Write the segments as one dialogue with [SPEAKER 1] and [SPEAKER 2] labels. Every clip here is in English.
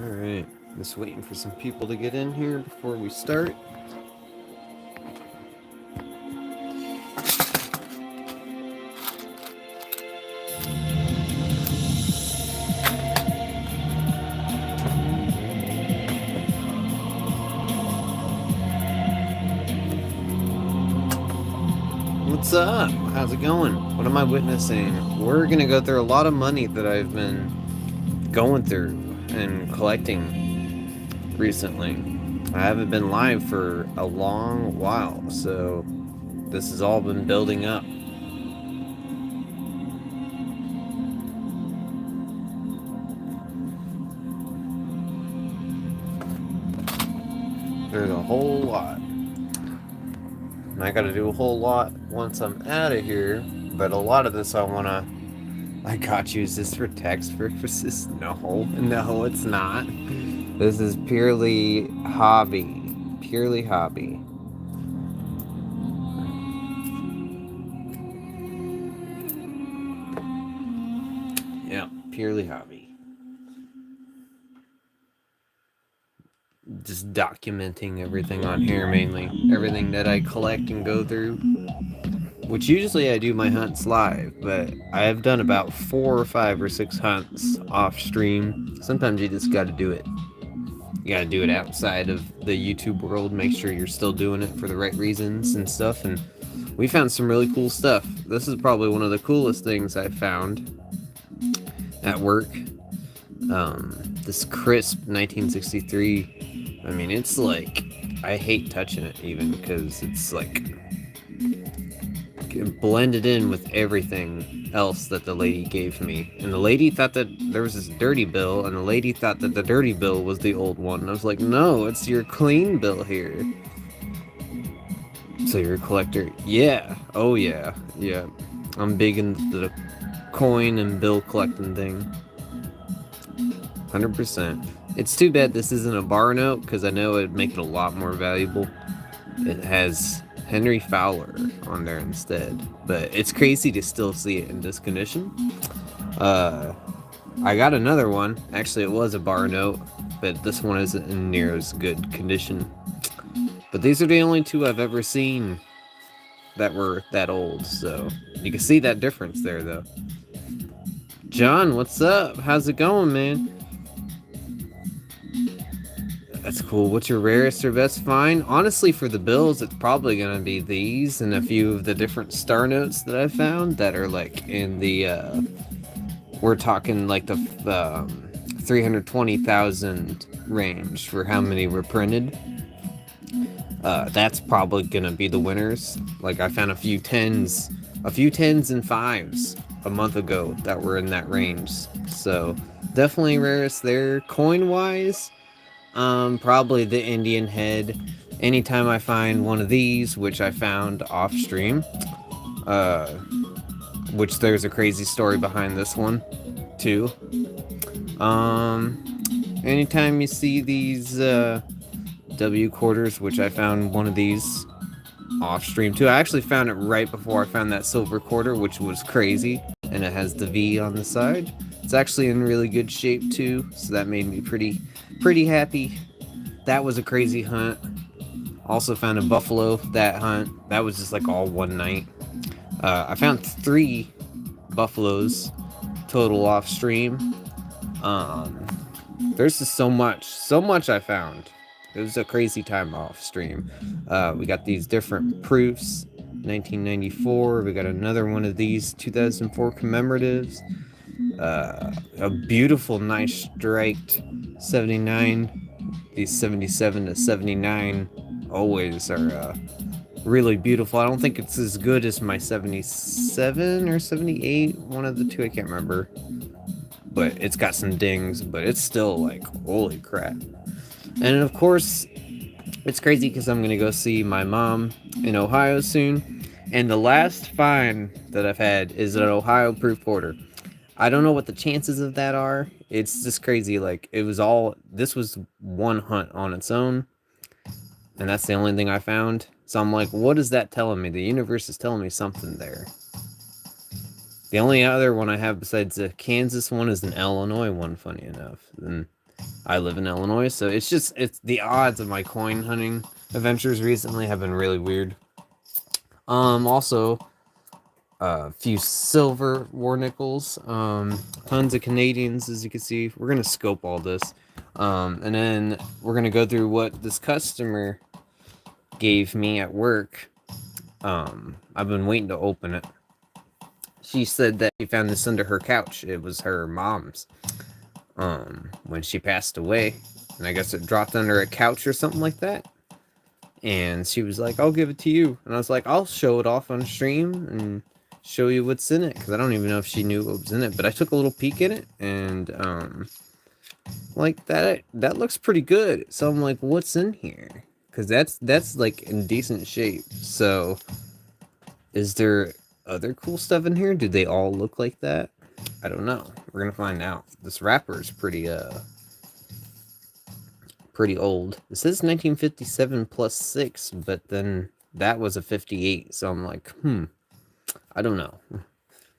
[SPEAKER 1] Alright, just waiting for some people to get in here before we start. What's up? How's it going? What am I witnessing? We're gonna go through a lot of money that I've been going through and collecting recently. I haven't been live for a long while, so this has all been building up. There's a whole lot. And I gotta do a whole lot once I'm out of here, but a lot of this I got you. Is this for text purposes? No, it's not. This is purely hobby. Purely hobby. Yeah, purely hobby. Just documenting everything on here mainly. Everything that I collect and go through. Which usually I do my hunts live, but I have done about 4 or 5 or 6 hunts off stream. Sometimes you just gotta do it. You gotta do it outside of the YouTube world, make sure you're still doing it for the right reasons and stuff, and we found some really cool stuff. This is probably one of the coolest things I found at work. This crisp 1963, I mean, it's like, I hate touching it even, because it's like, blended in with everything else that the lady gave me. And the lady thought that there was this dirty bill, and the lady thought that the dirty bill was the old one. And I was like, no, it's your clean bill here. So you're a collector? Yeah. Oh yeah. Yeah. I'm big into the coin and bill collecting thing. 100%. It's too bad this isn't a bar note, because I know it'd make it a lot more valuable. It has Henry Fowler on there instead, but it's crazy to still see it in this condition. I got another one. Actually, it was a bar note. but this one isn't in near as good condition. But these are the only two I've ever seen that were that old, so you can see that difference there, though. John, what's up? How's it going, man? That's cool. What's your rarest or best find? Honestly, for the bills, it's probably gonna be these and a few of the different star notes that I found that are like in the we're talking like the 320,000 range for how many were printed. That's probably gonna be the winners. Like I found a few tens and fives a month ago that were in that range. So definitely rarest there. Coin wise, probably the Indian head. Anytime I find one of these, which I found off stream, which there's a crazy story behind this one too. Anytime you see these W quarters, which I found one of these off stream too. I actually found it right before I found that silver quarter, which was crazy, and it has the V on the side. It's actually in really good shape too, so that made me pretty happy. That was a crazy hunt. Also found a buffalo that hunt. That was just like all one night. I found 3 buffaloes total off stream. There's just so much I found. It was a crazy time off stream. We got these different proofs. 1994. We got another one of these 2004 commemoratives. A beautiful, nice striped 79. These 77 to 79 always are really beautiful. I don't think it's as good as my 77 or 78. One of the two, I can't remember. But it's got some dings, but it's still like, holy crap. And of course, it's crazy because I'm going to go see my mom in Ohio soon. And the last find that I've had is an Ohio proof quarter. I don't know what the chances of that are. It's just crazy. Like, this was one hunt on its own. And that's the only thing I found. So I'm like, what is that telling me? The universe is telling me something there. The only other one I have besides the Kansas one is an Illinois one, funny enough. And I live in Illinois, so it's the odds of my coin hunting adventures recently have been really weird. Also, a few silver war nickels, tons of Canadians, as you can see. We're gonna scope all this, and then we're gonna go through what this customer gave me at work. I've been waiting to open it. She said that she found this under her couch. It was her mom's. When she passed away, and I guess it dropped under a couch or something like that. And she was like, I'll give it to you. And I was like, I'll show it off on stream and show you what's in it, because I don't even know if she knew what was in it. But I took a little peek in it, and like that looks pretty good. So I'm like, what's in here? Because that's like in decent shape. So is there other cool stuff in here? Do they all look like that? I don't know. We're gonna find out. This wrapper is pretty old. It says 1957 plus 6, but then that was a 58. So I'm like, I don't know.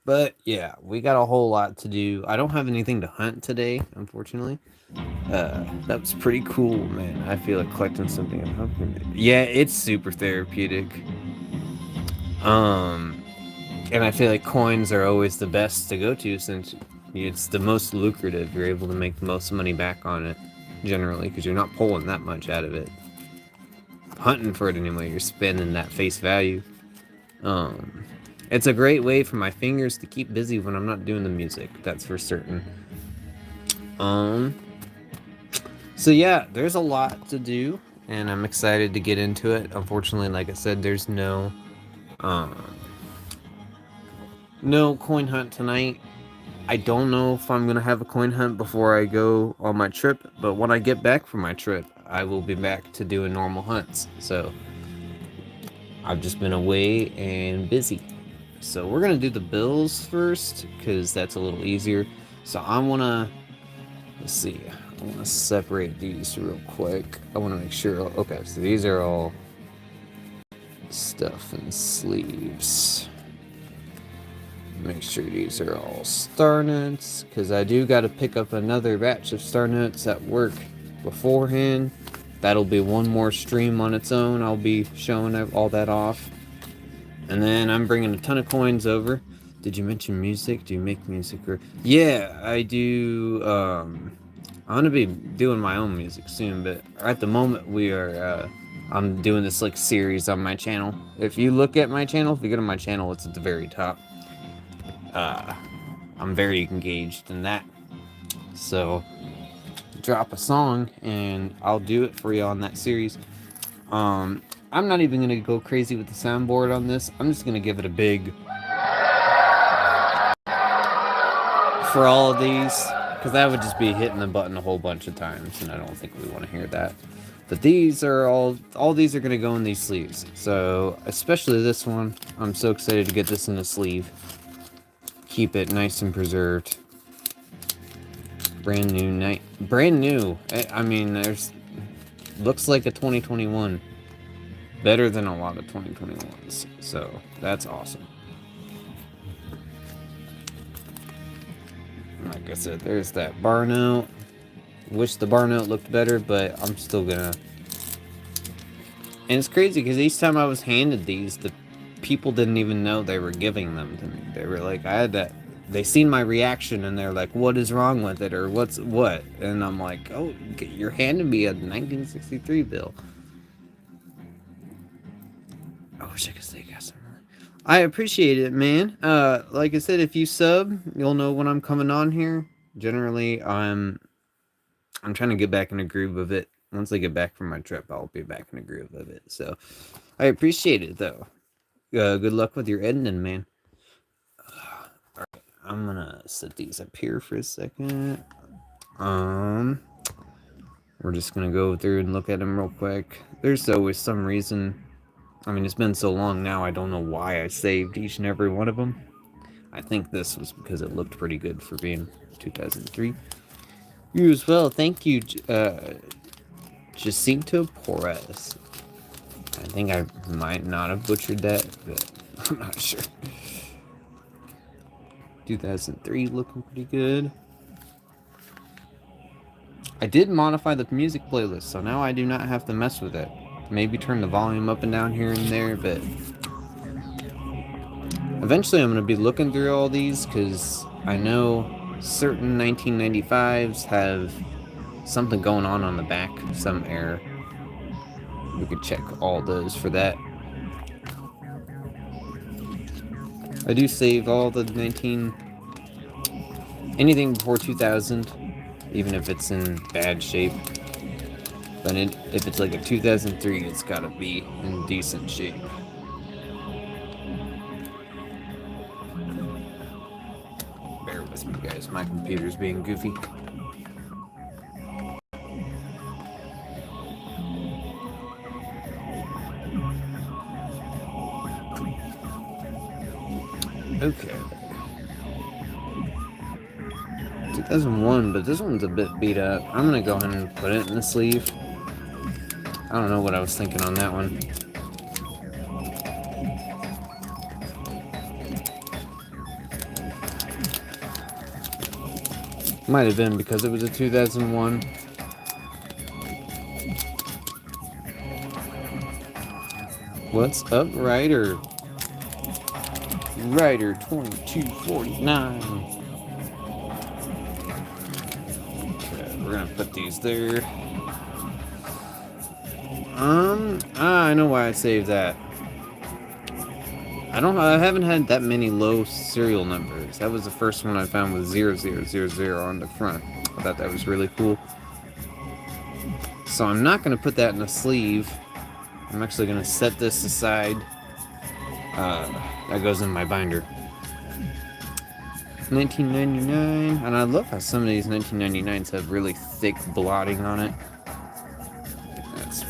[SPEAKER 1] But yeah, we got a whole lot to do. I don't have anything to hunt today, unfortunately. That was pretty cool, man. I feel like collecting something and hunting it. Yeah, it's super therapeutic. And I feel like coins are always the best to go to, since it's the most lucrative. You're able to make the most money back on it, generally, because you're not pulling that much out of it. Hunting for it anyway, you're spending that face value. It's a great way for my fingers to keep busy when I'm not doing the music, that's for certain. So yeah, there's a lot to do, and I'm excited to get into it. Unfortunately, like I said, there's no coin hunt tonight. I don't know if I'm gonna have a coin hunt before I go on my trip, but when I get back from my trip, I will be back to doing normal hunts. So I've just been away and busy. So we're gonna do the bills first, because that's a little easier. So I wanna separate these real quick. I wanna make sure. Okay, so these are all stuff and sleeves. Make sure these are all star notes, because I do got to pick up another batch of star notes at work beforehand. That'll be one more stream on its own. I'll be showing all that off. And then I'm bringing a ton of coins over. Did you mention music? Do you make music? Or yeah, I do. I'm gonna be doing my own music soon, but at the moment we are. I'm doing this like series on my channel. If you look at my channel, if you go to my channel, it's at the very top. I'm very engaged in that. So drop a song and I'll do it for you on that series. I'm not even gonna go crazy with the soundboard on this. I'm just gonna give it a big for all of these, because that would just be hitting the button a whole bunch of times, and I don't think we want to hear that. But these are all these are gonna go in these sleeves. So especially this one, I'm so excited to get this in the sleeve. Keep it nice and preserved. Brand new. I mean, there's looks like a 2021. Better than a lot of 2021s. So that's awesome. Like I said, there's that bar note. Wish the bar note looked better, but I'm still gonna. And it's crazy because each time I was handed these, the people didn't even know they were giving them to me. They were like, I had that. They seen my reaction and they're like, "What is wrong with it?" or "What's what?" And I'm like, "Oh, you're handing me a 1963 bill." I wish I could say gas. I appreciate it, man. Like I said, if you sub, you'll know when I'm coming on here. Generally, I'm trying to get back in a groove of it. Once I get back from my trip, I'll be back in a groove of it. So, I appreciate it, though. Good luck with your editing, man. Alright, I'm gonna set these up here for a second. We're just gonna go through and look at them real quick. There's always some reason. I mean, it's been so long now, I don't know why I saved each and every one of them. I think this was because it looked pretty good for being 2003. You as well. Thank you, Jacinto Porras. I think I might not have butchered that, but I'm not sure. 2003 looking pretty good. I did modify the music playlist, so now I do not have to mess with it. Maybe turn the volume up and down here and there, but eventually I'm going to be looking through all these because I know certain 1995s have something going on the back, some error. We could check all those for that. I do save all the anything before 2000, even if it's in bad shape. But if it's like a 2003, it's gotta be in decent shape. Bear with me, guys. My computer's being goofy. Okay. 2001, but this one's a bit beat up. I'm gonna go ahead and put it in the sleeve. I don't know what I was thinking on that one. Might have been because it was a 2001. What's up, Ryder? Ryder 2249. Okay, we're gonna put these there. I know why I saved that. I haven't had that many low serial numbers. That was the first one I found with 0000 on the front. I thought that was really cool. So I'm not going to put that in a sleeve. I'm actually going to set this aside. That goes in my binder. 1999, and I love how some of these 1999s have really thick blotting on it. That's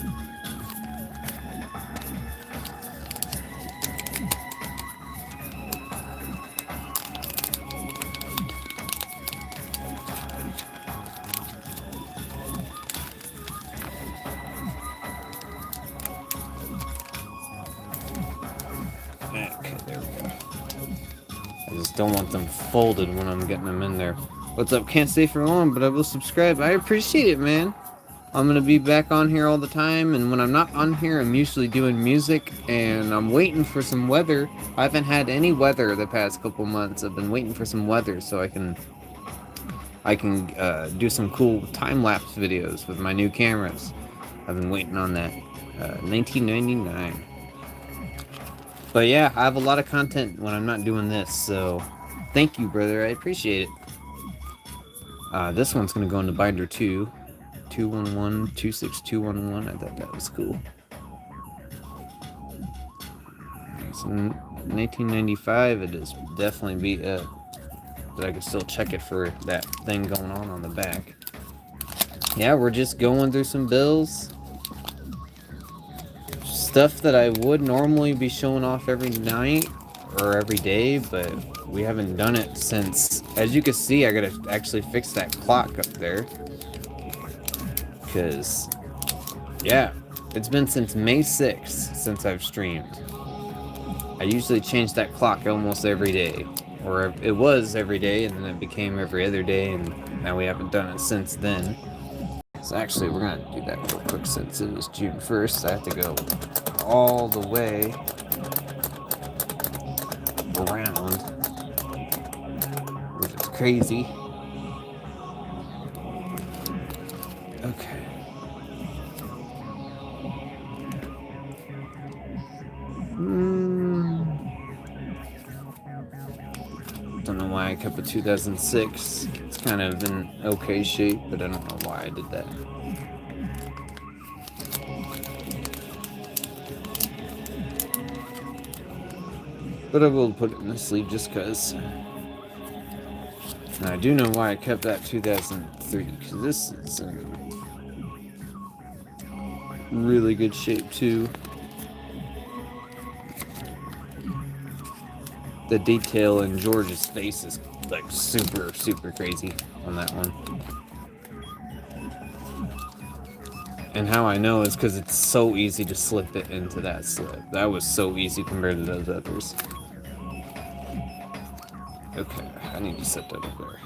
[SPEAKER 1] okay, there we go. I just don't want them folded when I'm getting them in there. What's up? Can't stay for long, but I will subscribe. I appreciate it, man. I'm gonna be back on here all the time, and when I'm not on here, I'm usually doing music, and I'm waiting for some weather. I haven't had any weather the past couple months. I've been waiting for some weather so I can do some cool time-lapse videos with my new cameras. I've been waiting on that. 1999. But yeah, I have a lot of content when I'm not doing this, so thank you, brother. I appreciate it. This one's gonna go into binder 2. 211, 26211. I thought that was cool. So 1995, it is definitely beat up. But I can still check it for that thing going on the back. Yeah, we're just going through some bills. Stuff that I would normally be showing off every night or every day, but we haven't done it since. As you can see, I gotta actually fix that clock up there. Because, yeah, it's been since May 6th since I've streamed. I usually change that clock almost every day. Or it was every day, and then it became every other day, and now we haven't done it since then. So actually, we're going to do that real quick since it was June 1st. I have to go all the way around, which is crazy. Okay. Don't know why I kept a 2006. It's kind of in okay shape, but I don't know why I did that. But I will put it in the sleeve just because. And I do know why I kept that 2003, because this is in really good shape too. The detail in George's face is like super, super crazy on that one. And how I know is because it's so easy to slip it into that slip. That was so easy compared to those others. Okay, I need to set that up there.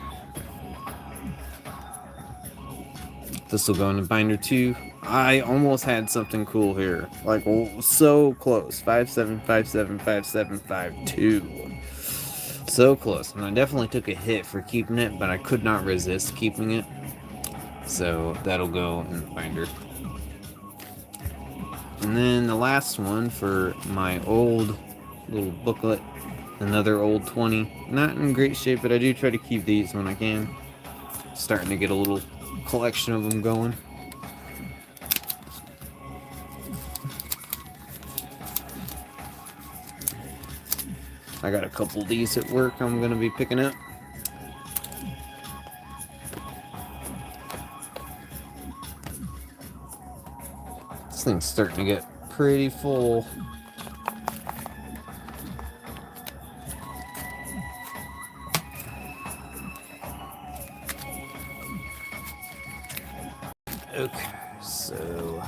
[SPEAKER 1] This will go into binder 2. I almost had something cool here. Like, so close. 57575752. So close. And I definitely took a hit for keeping it, but I could not resist keeping it. So that'll go in the binder. And then the last one for my old little booklet. Another old 20. Not in great shape, but I do try to keep these when I can. Starting to get a little collection of them going. I got a couple of these at work I'm gonna be picking up. This thing's starting to get pretty full. Okay, so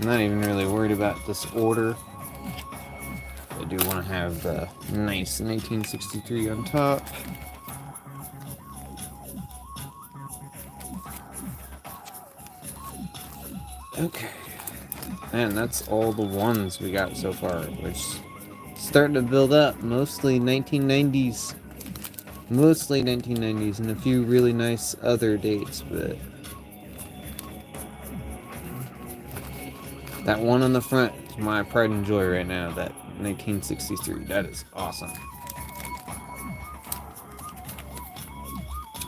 [SPEAKER 1] I'm not even really worried about this order. I do want to have the nice 1963 on top. Okay, and that's all the ones we got so far, which is starting to build up. Mostly 1990s. Mostly 1990s and a few really nice other dates, but that one on the front is my pride and joy right now, that 1963. That is awesome.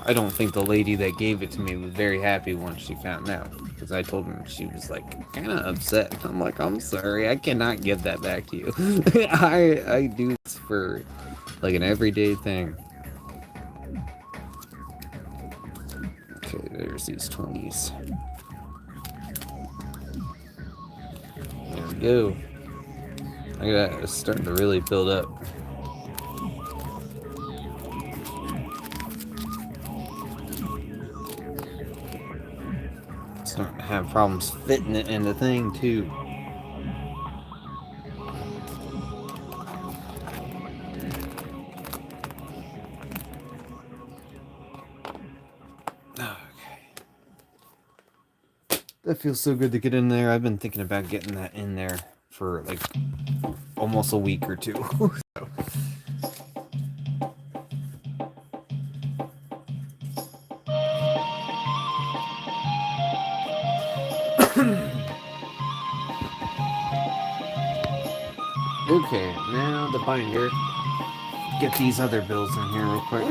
[SPEAKER 1] I don't think the lady that gave it to me was very happy once she found out, because I told her, she was like kind of upset. I'm like, I'm sorry, I cannot give that back to you. I do this for like an everyday thing. Okay, there's these 20s. There we go. Look at that, it's starting to really build up. Starting to have problems fitting it in the thing too. Oh, That feels so good to get in there. I've been thinking about getting that in there for like almost a week or two. So. Okay, now the binder. Get these other bills in here real quick.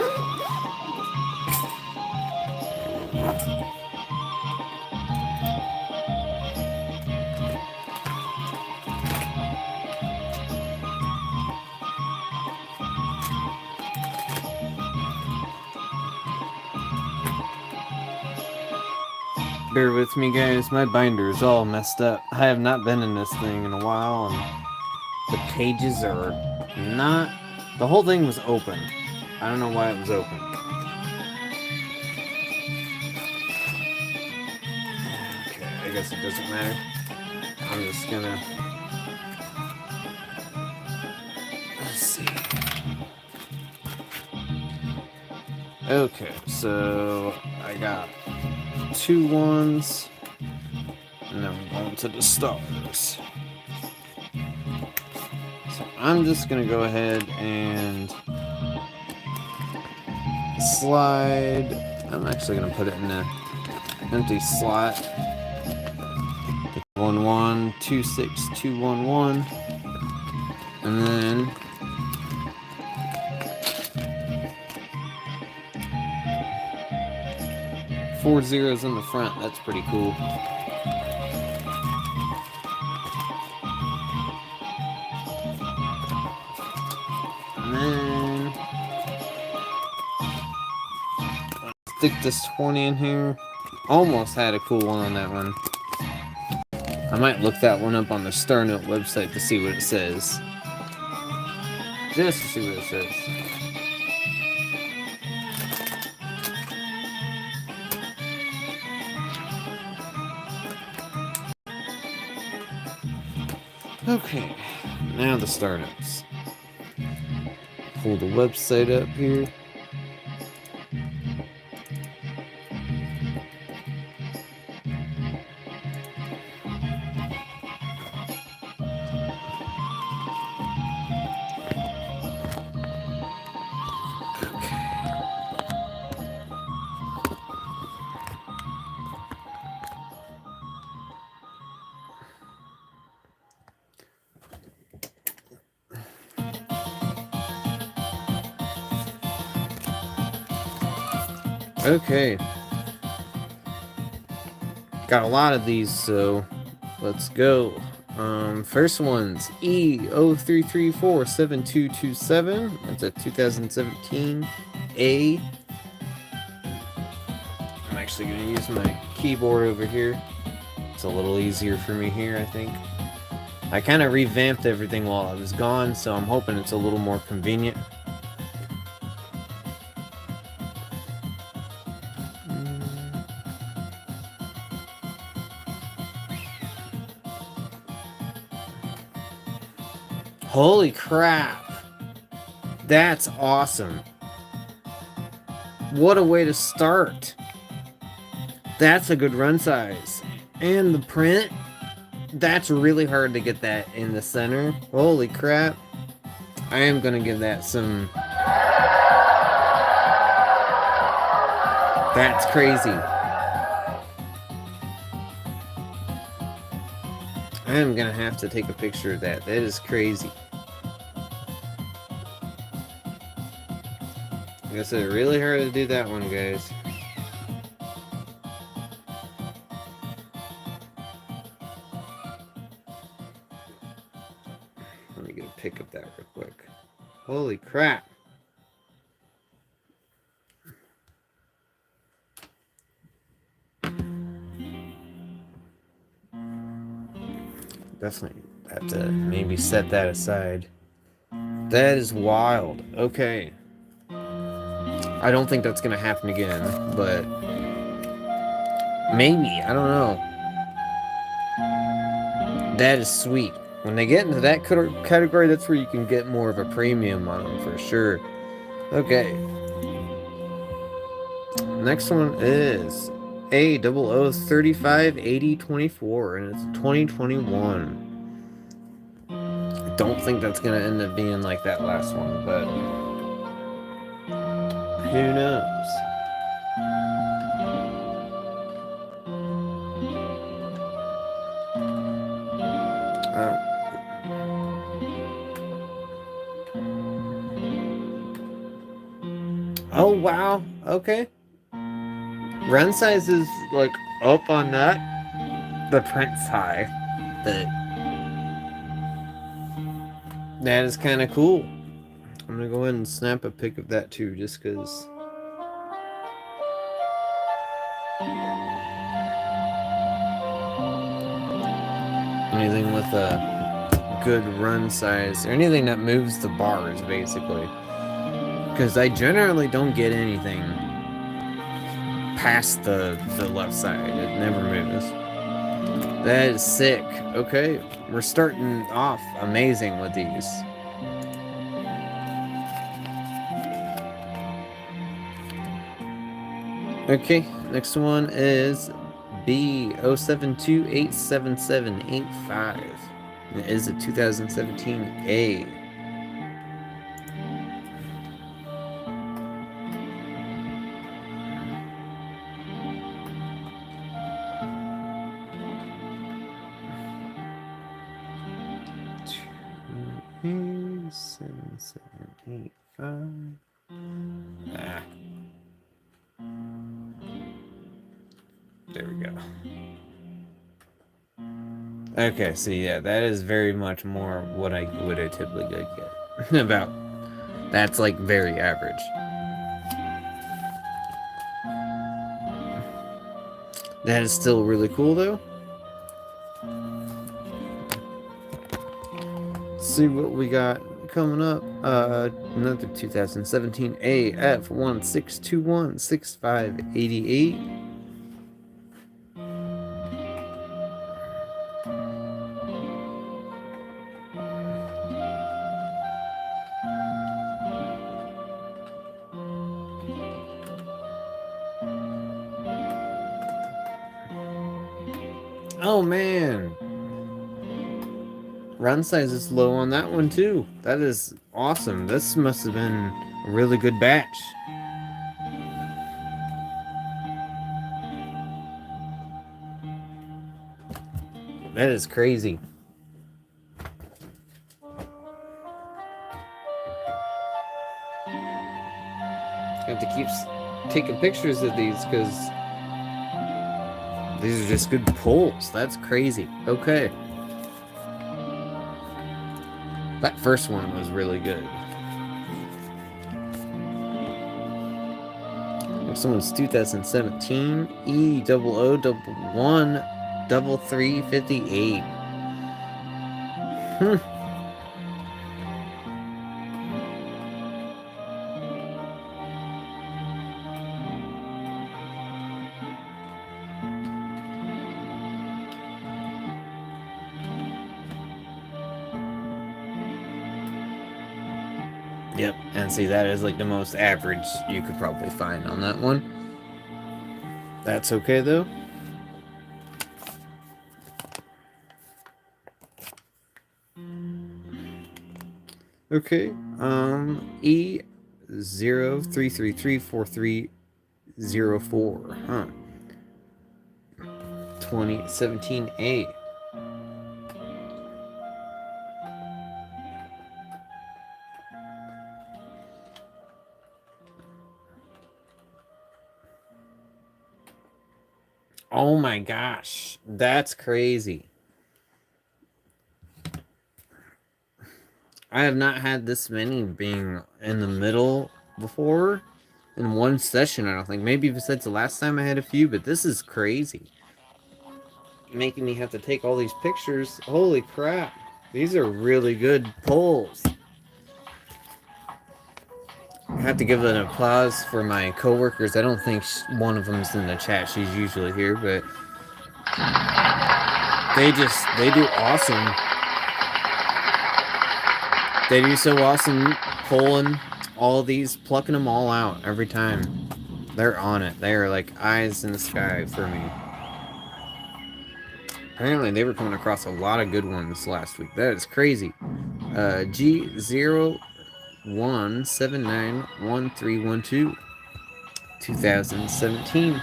[SPEAKER 1] Bear with me, guys. My binder is all messed up. I have not been in this thing in a while, and the pages are not... The whole thing was open. I don't know why it was open. Okay, I guess it doesn't matter. I'm just gonna... Let's see. Okay, so I got 2 ones, and then we're going to the stars. So I'm just gonna go ahead and slide. I'm actually gonna put it in an empty slot. 1 1 2 6 2 1 1, and then four zeros in the front. That's pretty cool. And then stick this 20 in here. Almost had a cool one on that one. I might look that one up on the StarNote website to see what it says. Just to see what it says. Okay, now the startups. Pull the website up here. Okay. Got a lot of these, so let's go. First one's E03347227. That's a 2017 A. I'm actually going to use my keyboard over here. It's a little easier for me here, I think. I kind of revamped everything while I was gone, so I'm hoping it's a little more convenient. Holy crap! That's awesome. What a way to start. That's a good run size. And the print, that's really hard to get that in the center. Holy crap. I am gonna give that some... That's crazy. I am gonna have to take a picture of that. That is crazy. Like I said, really hard to do that one, guys. Let me get a pic of that real quick. Holy crap. Definitely have to maybe set that aside. That is wild. Okay. I don't think that's gonna happen again, but maybe. I don't know. That is sweet. When they get into that category, that's where you can get more of a premium on them for sure. Okay. Next one is A00358024, and it's 2021. I don't think that's gonna end up being like that last one, but who knows? Oh wow, okay. Run size is like up on that. The print's high. But that is kind of cool. I'm gonna go ahead and snap a pic of that too, just because. Anything with a good run size, or anything that moves the bars, basically. Because I generally don't get anything past the left side. It never moves. That is sick. Okay, we're starting off amazing with these. Okay, next one is B07287785. It is a 2017A. Seven, 7, 8, 5. Ah. There we go. Okay, so yeah, that is very much more what I typically get. About. That's like very average. That is still really cool though. Let's see what we got coming up. Another 2017 AF16216588. Oh man, run size is low on that one too. That is awesome. This must have been a really good batch. That is crazy. I have to keep taking pictures of these because these are just good pulls. That's crazy. Okay. That first one was really good. Next one's 2017 E00113358. Yep, and see, that is like the most average you could probably find on that one. That's okay though. Okay, E03334304, huh? 2017A. Oh my gosh, that's crazy. I have not had this many being in the middle before in one session, I don't think. Maybe besides the last time I had a few, but this is crazy. Making me have to take all these pictures. Holy crap. These are really good pulls. I have to give an applause for my coworkers. I don't think one of them's in the chat. She's usually here, but they do awesome. They do so awesome pulling all these, plucking them all out every time. They're on it. They are like eyes in the sky for me. Apparently, they were coming across a lot of good ones last week. That is crazy. G01791312 2017.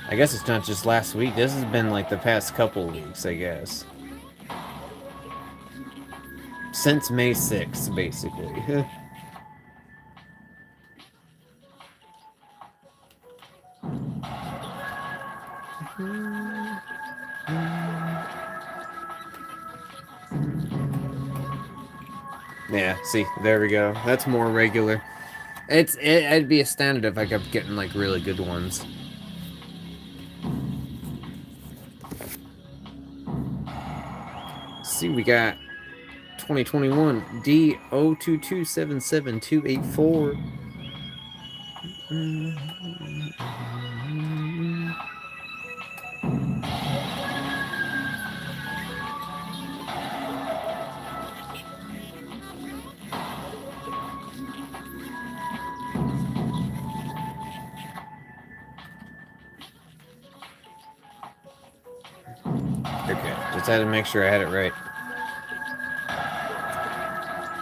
[SPEAKER 1] I guess it's not just last week. This has been like the past couple weeks, I guess. Since May 6th, basically. Yeah, see, there we go. That's more regular. I'd be astounded if I kept getting like really good ones. See, we got 2021 D022778284. Okay, just had to make sure I had it right.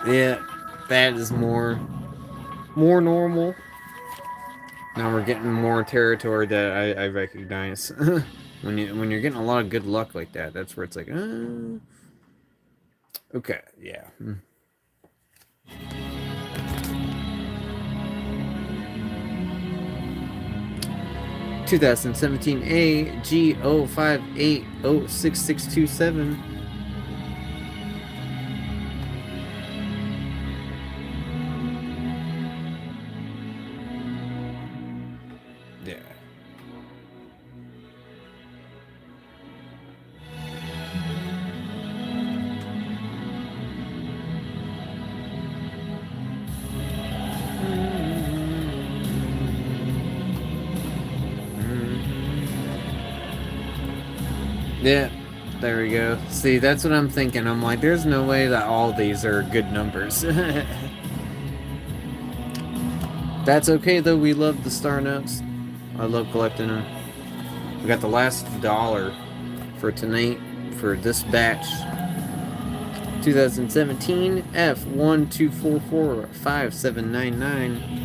[SPEAKER 1] Yeah, that is more normal. Now we're getting more territory that I recognize. when you're getting a lot of good luck like that, that's where it's like, okay, yeah. 2017 AG058066627. Yeah. Yeah, there we go. See, that's what I'm thinking. I'm like, there's no way that all these are good numbers. That's okay, though. We love the star notes. I love collecting them. We got the last dollar for tonight for this batch. 2017 F12445799.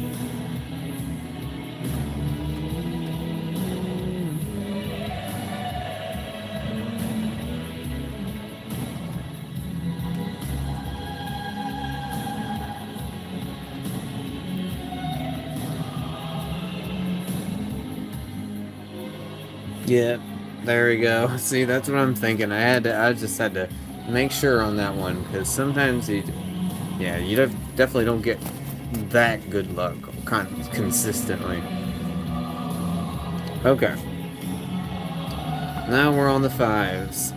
[SPEAKER 1] Yeah, there we go. See, that's what I'm thinking. I just had to make sure on that one, because sometimes you definitely don't get that good luck consistently. Okay. Now we're on the fives.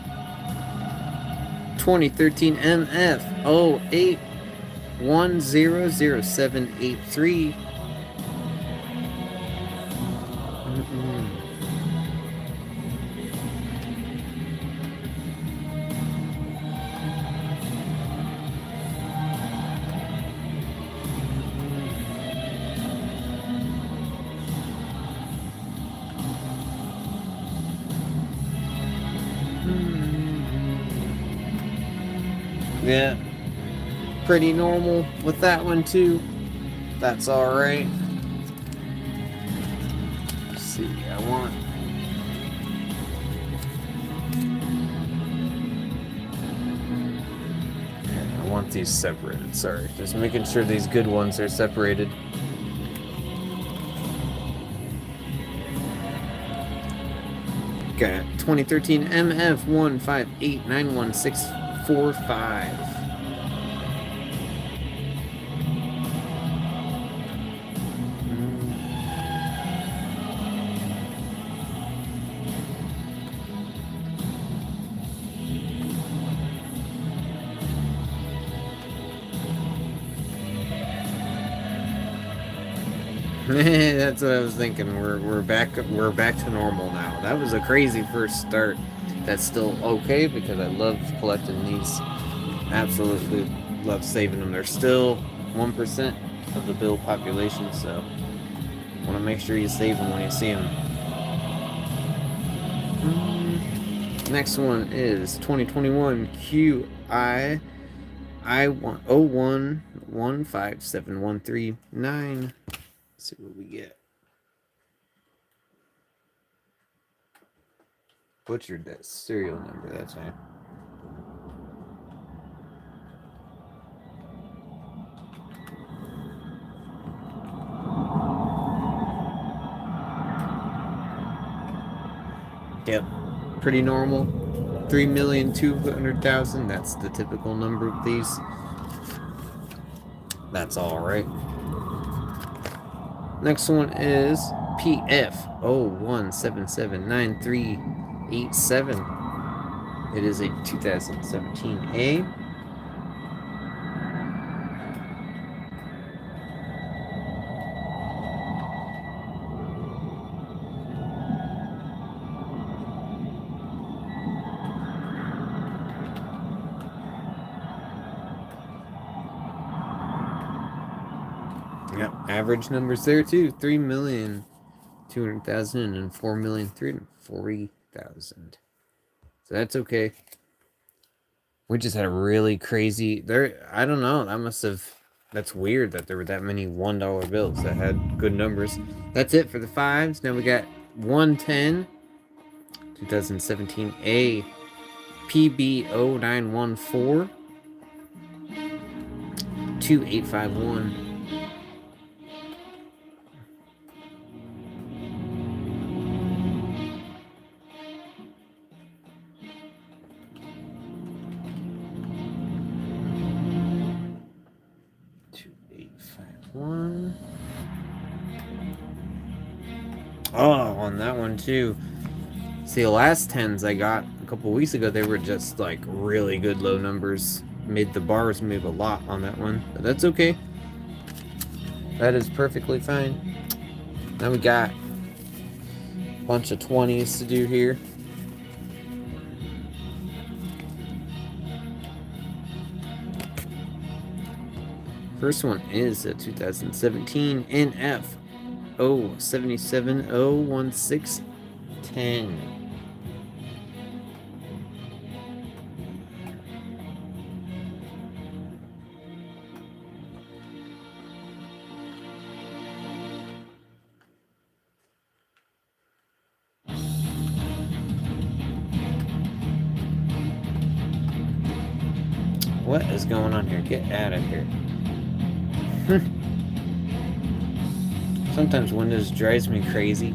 [SPEAKER 1] 2013 MF 08100783. Yeah, pretty normal with that one too. That's alright. Let's see, I want these separated. Sorry, just making sure these good ones are separated. Okay, 2013 MF1589165. That's what I was thinking. We're back to normal now. That was a crazy first start. That's still okay because I love collecting these. Absolutely love saving them. They're still 1% of the build population, so Want to make sure you save them when you see them. Next one is 2021 QI I01157139. Let's see what we get. Butchered that serial number that time. Yep, pretty normal. 3,200,000. That's the typical number of these. That's all right. Next one is PF 01779387. It is a 2017A. Yep, average numbers there too. 3,200,000 and 4,340,000. So that's okay. We just had a really crazy there. I don't know. That's weird that there were that many $1 bills that had good numbers. That's it for the fives. Now we got 110, 2017A, PB0914, 2851. 2851. Oh, on that one too. See, the last 10s I got a couple weeks ago, they were just like really good low numbers. Made the bars move a lot on that one, but that's okay. That is perfectly fine. Now we got a bunch of 20s to do here. First one is a 2017 NF 077-01610. What is going on here? Get out of here. Sometimes Windows drives me crazy.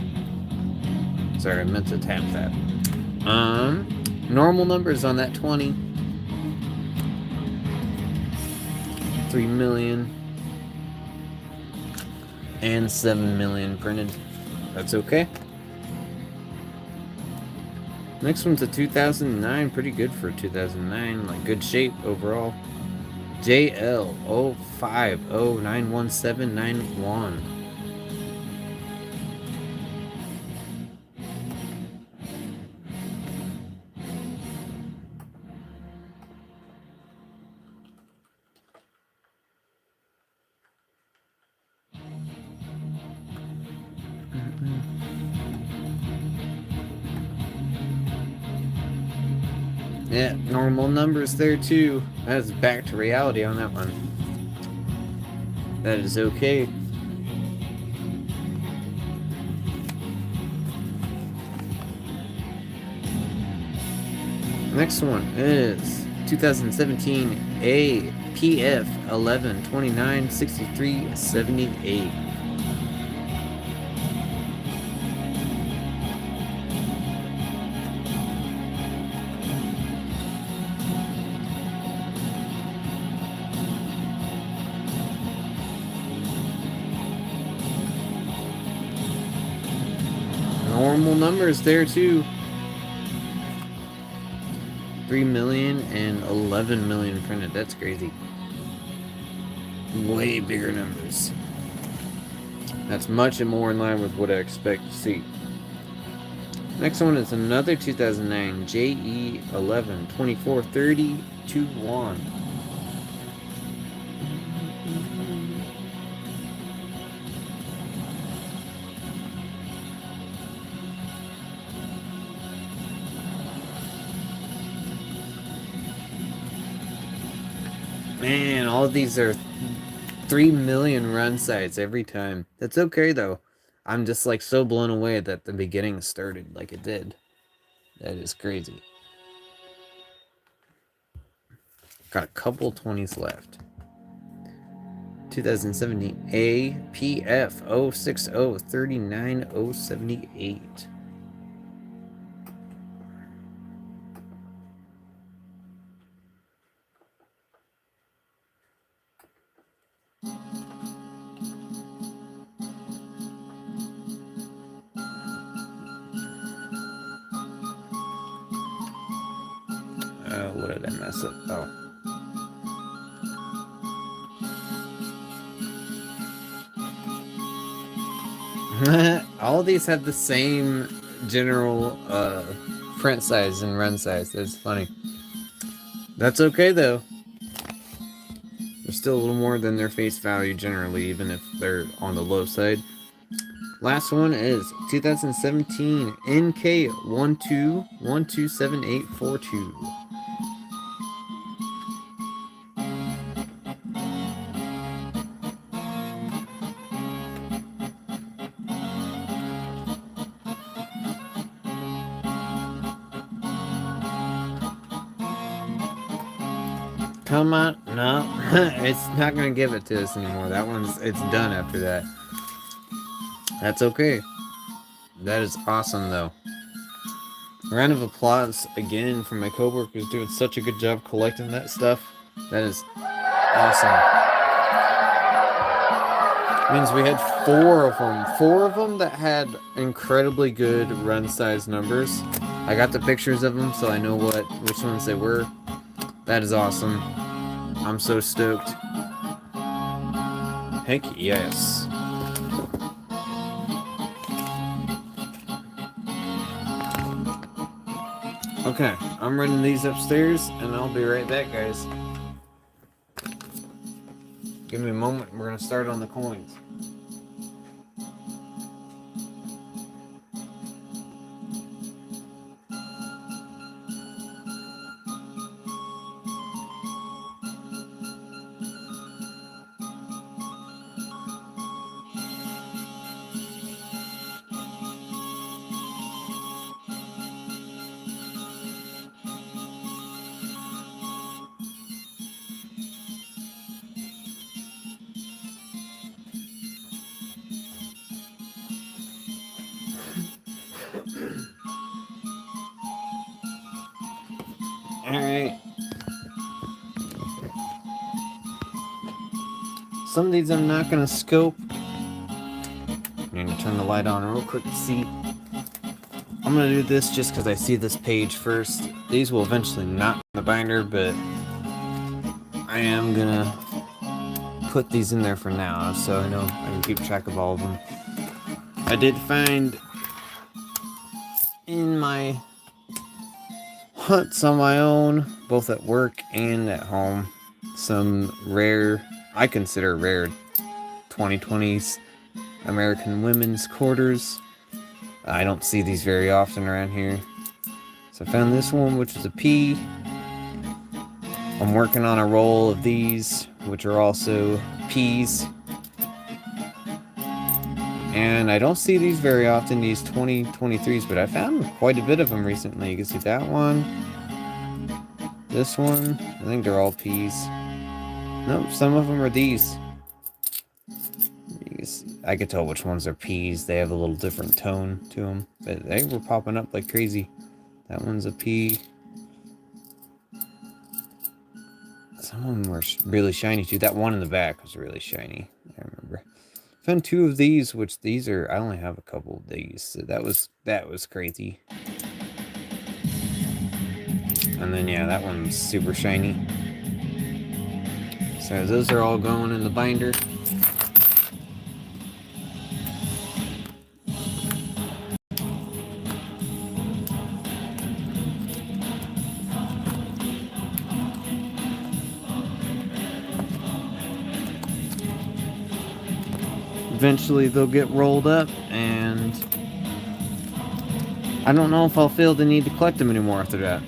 [SPEAKER 1] Sorry, I meant to tap that. Normal numbers on that 20. 3 million. And 7 million printed. That's okay. Next one's a 2009. Pretty good for 2009. Like, good shape overall. JL05091791. Yeah, normal numbers there too. That's back to reality on that one. That is okay. Next one is 2017 APF 11296378. Normal numbers there too. 3 million and 11 million printed. That's crazy. Way bigger numbers. That's much more in line with what I expect to see. Next one is another 2009 JE11 243021. Man, all of these are 3 million run sites every time. That's okay though. I'm just like so blown away that the beginning started like it did. That is crazy. Got a couple 20s left. 2017 APF 060 39078. What did I mess up? Oh. All of these have the same general print size and run size. That's funny. That's okay though. They're still a little more than their face value generally, even if they're on the low side. Last one is 2017 NK12127842. Come on, no, it's not gonna give it to us anymore. It's done after that. That's okay. That is awesome though. A round of applause again from my coworkers doing such a good job collecting that stuff. That is awesome. Means we had 4 of them. 4 of them that had incredibly good run size numbers. I got the pictures of them so I know which ones they were. That is awesome. I'm so stoked. Heck yes. Okay, I'm running these upstairs and I'll be right back, guys. Give me a moment, we're gonna start on the coins. Alright. Some of these I'm not going to scope. I'm going to turn the light on real quick to see. I'm going to do this just because I see this page first. These will eventually not in the binder, but I am going to put these in there for now so I know I can keep track of all of them. I did find in my hunts on my own, both at work and at home, some rare, I consider rare 2020s American women's quarters. I don't see these very often around here. So I found this one, which is a P. I'm working on a roll of these, which are also P's. And I don't see these very often, these 2023s, but I found quite a bit of them recently. You can see that one. This one. I think they're all P's. Nope, some of them are these. I could tell which ones are P's. They have a little different tone to them. But they were popping up like crazy. That one's a P. Some of them were really shiny too. That one in the back was really shiny. I remember. Found 2 of these, which these are, I only have a couple of these, so that was crazy. And then yeah, that one's super shiny. So those are all going in the binder. Eventually they'll get rolled up, and I don't know if I'll feel the need to collect them anymore after that.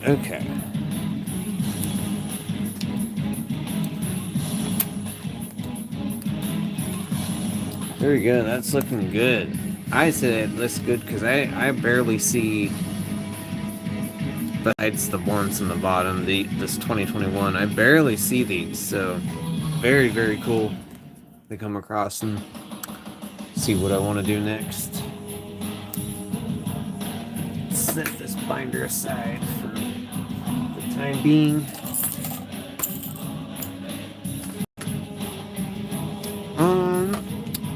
[SPEAKER 1] Okay. There we go. That's looking good. I said it looks good because I barely see, besides the ones in the bottom, this 2021, I barely see these. So very, very cool to come across and see what I want to do next. Set this binder aside for the time being.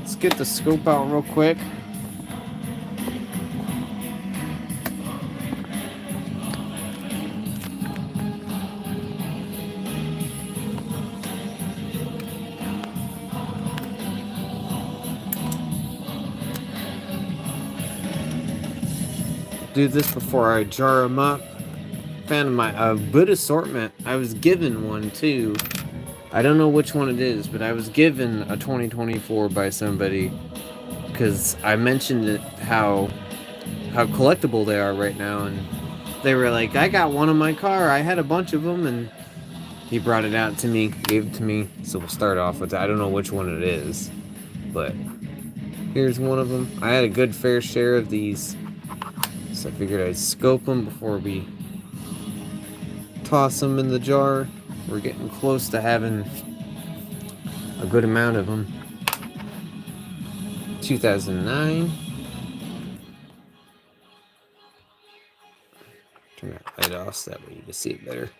[SPEAKER 1] Let's get the scope out real quick. Do this before I jar them up. Found my good assortment. I was given one too. I don't know which one it is, but I was given a 2024 by somebody because I mentioned it, how collectible they are right now, and they were like, I got one in my car. I had a bunch of them, and he brought it out to me, gave it to me. So we'll start off with that. I don't know which one it is, but here's one of them. I had a good fair share of these, so I figured I'd scope them before we toss them in the jar. We're getting close to having a good amount of them. 2009. Turn that light off so that way you can see it better.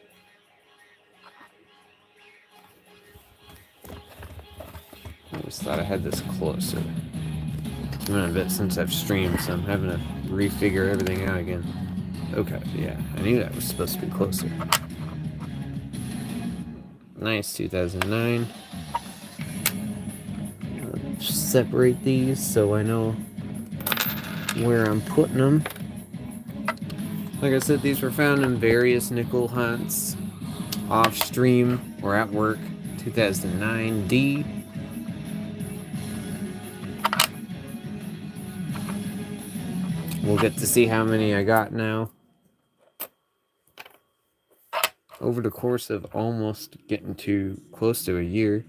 [SPEAKER 1] I just thought I had this closer. It's been a bit since I've streamed, so I'm having to refigure everything out again. Okay, yeah, I knew that was supposed to be closer. Nice, 2009. Separate these so I know where I'm putting them. Like I said, these were found in various nickel hunts, off stream or at work. 2009 D. We'll get to see how many I got now. Over the course of almost getting to close to a year.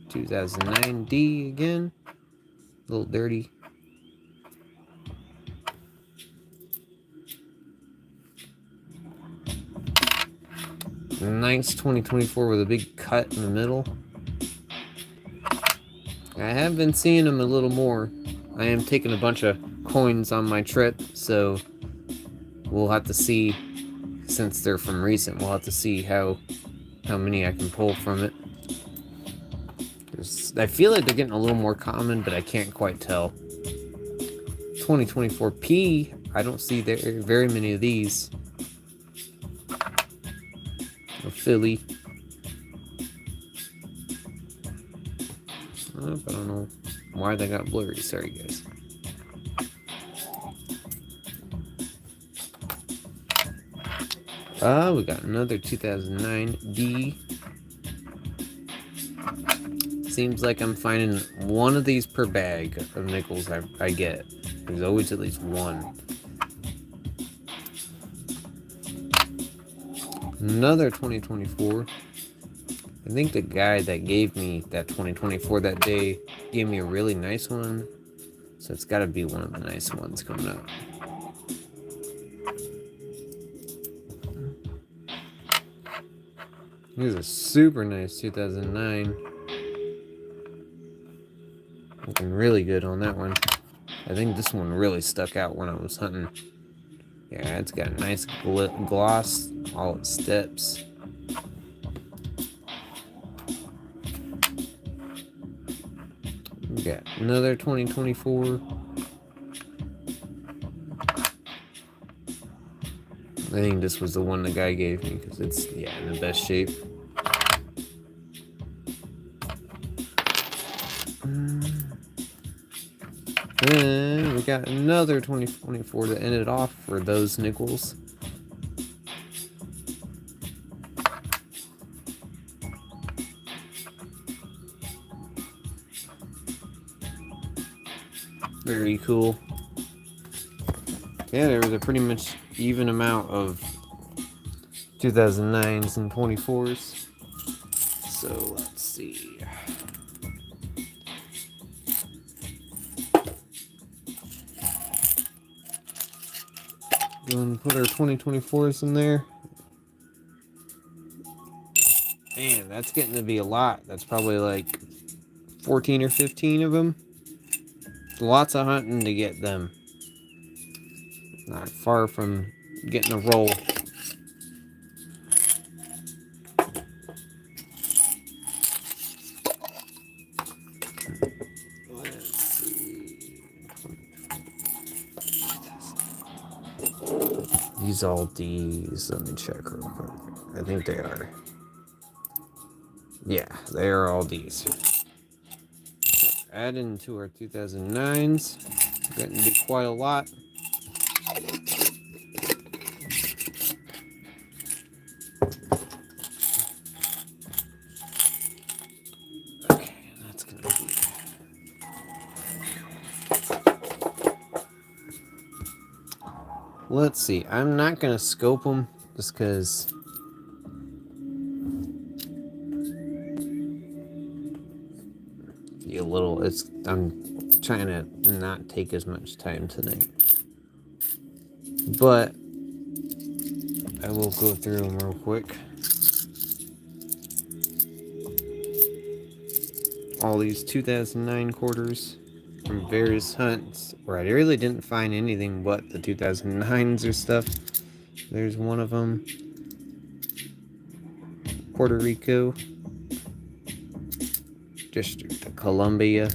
[SPEAKER 1] 2009 D again. A little dirty. Nice 2024 with a big cut in the middle. I have been seeing them a little more. I am taking a bunch of coins on my trip, so we'll have to see, since they're from recent, we'll have to see how many I can pull from it. I feel like they're getting a little more common, but I can't quite tell. 2024 P, I don't see very many of these. A Philly. I don't know why they got blurry. Sorry, guys. We got another 2009 D. Seems like I'm finding one of these per bag of nickels I get. There's always at least one. Another 2024. I think the guy that gave me that 2024 that day gave me a really nice one. So it's got to be one of the nice ones coming up. Here's a super nice 2009. Looking really good on that one. I think this one really stuck out when I was hunting. Yeah, it's got a nice gloss, all its steps. We got another 2024. I think this was the one the guy gave me because it's, yeah, in the best shape. Then we got another 2024 to end it off for those nickels. Very cool. Yeah, there was a pretty much even amount of 2009s and 24s. So let's see. Go and put our 2024s in there. Man, that's getting to be a lot. That's probably like 14 or 15 of them. Lots of hunting to get them. Not far from getting a roll. Let's see. These all D's. Let me check real quick. I think they are. Yeah, they are all D's. So add into our 2009s. Getting to be quite a lot. Okay, that's gonna be. Let's see. I'm not gonna scope them just because. A little. I'm trying to not take as much time tonight, but I will go through them real quick. All these 2009 quarters from various hunts where I really didn't find anything but the 2009s or stuff. There's one of them. Puerto Rico, District of Columbia.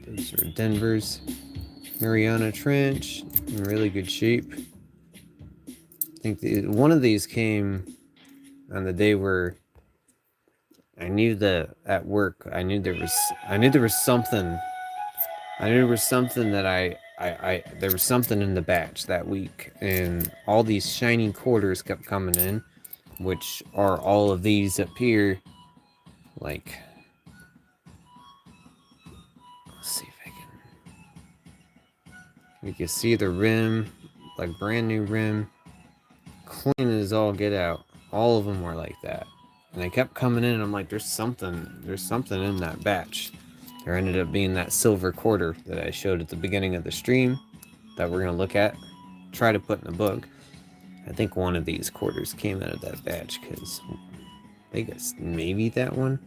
[SPEAKER 1] Those are Denver's. Mariana Trench, in really good shape. I think one of these came on the day where I knew that at work I knew there was something. I knew there was something that there was something in the batch that week, and all these shiny quarters kept coming in, which are all of these up here. Like, let's see if I can. You can see the rim, like brand new rim, clean as all get out. All of them were like that, and they kept coming in. And I'm like, there's something in that batch. There ended up being that silver quarter that I showed at the beginning of the stream that we're gonna look at, try to put in the book. I think one of these quarters came out of that batch because I guess maybe that one.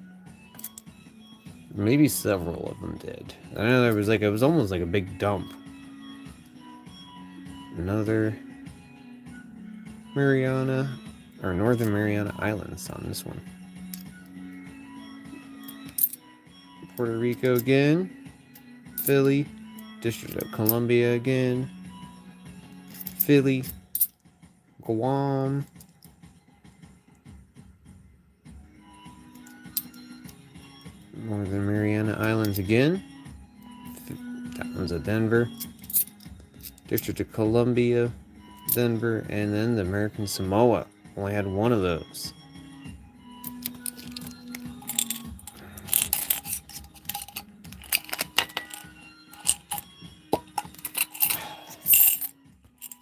[SPEAKER 1] Maybe several of them did. I know there was it was almost like a big dump. Another Mariana, or Northern Mariana Islands on this one. Puerto Rico again. Philly. District of Columbia again. Philly. Guam. Northern Mariana Islands again. That one's a Denver. District of Columbia, Denver, and then the American Samoa. Only had one of those.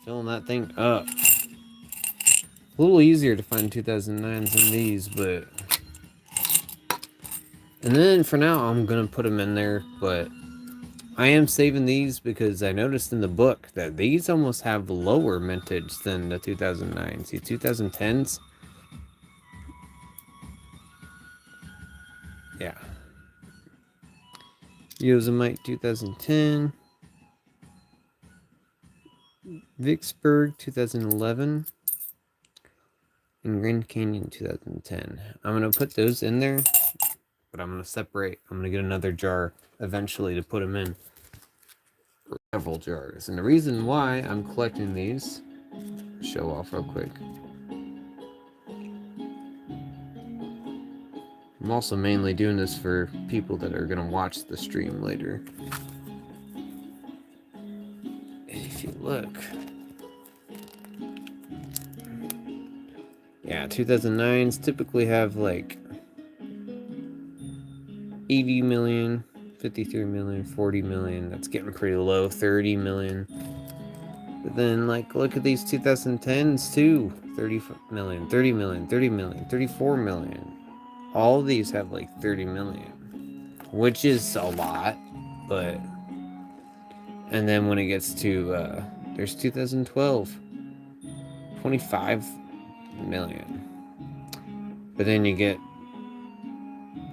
[SPEAKER 1] Filling that thing up. A little easier to find 2009s than these, but... And then for now, I'm going to put them in there, but I am saving these because I noticed in the book that these almost have lower mintage than the 2009s. The 2010s... Yeah. Yosemite 2010. Vicksburg 2011. And Grand Canyon 2010. I'm going to put those in there, but I'm going to separate. I'm going to get another jar eventually to put them in. For several jars. And the reason why I'm collecting these, show off real quick. I'm also mainly doing this for people that are going to watch the stream later. If you look... Yeah, 2009s typically have like 80 million, 53 million, 40 million. That's getting pretty low. 30 million. But then, like, look at these 2010s too. 30 million, 30 million, 30 million, 34 million. All of these have like 30 million, which is a lot, but... And then when it gets to, there's 2012, 25 million. But then you get,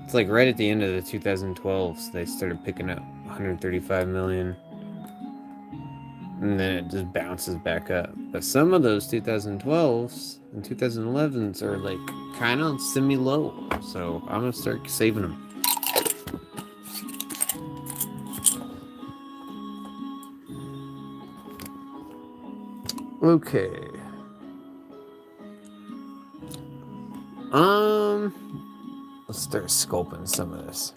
[SPEAKER 1] it's like right at the end of the 2012s, they started picking up 135 million. And then it just bounces back up. But some of those 2012s and 2011s are like kind of semi-low. So I'm going to start saving them. Okay. Let's start scoping some of this.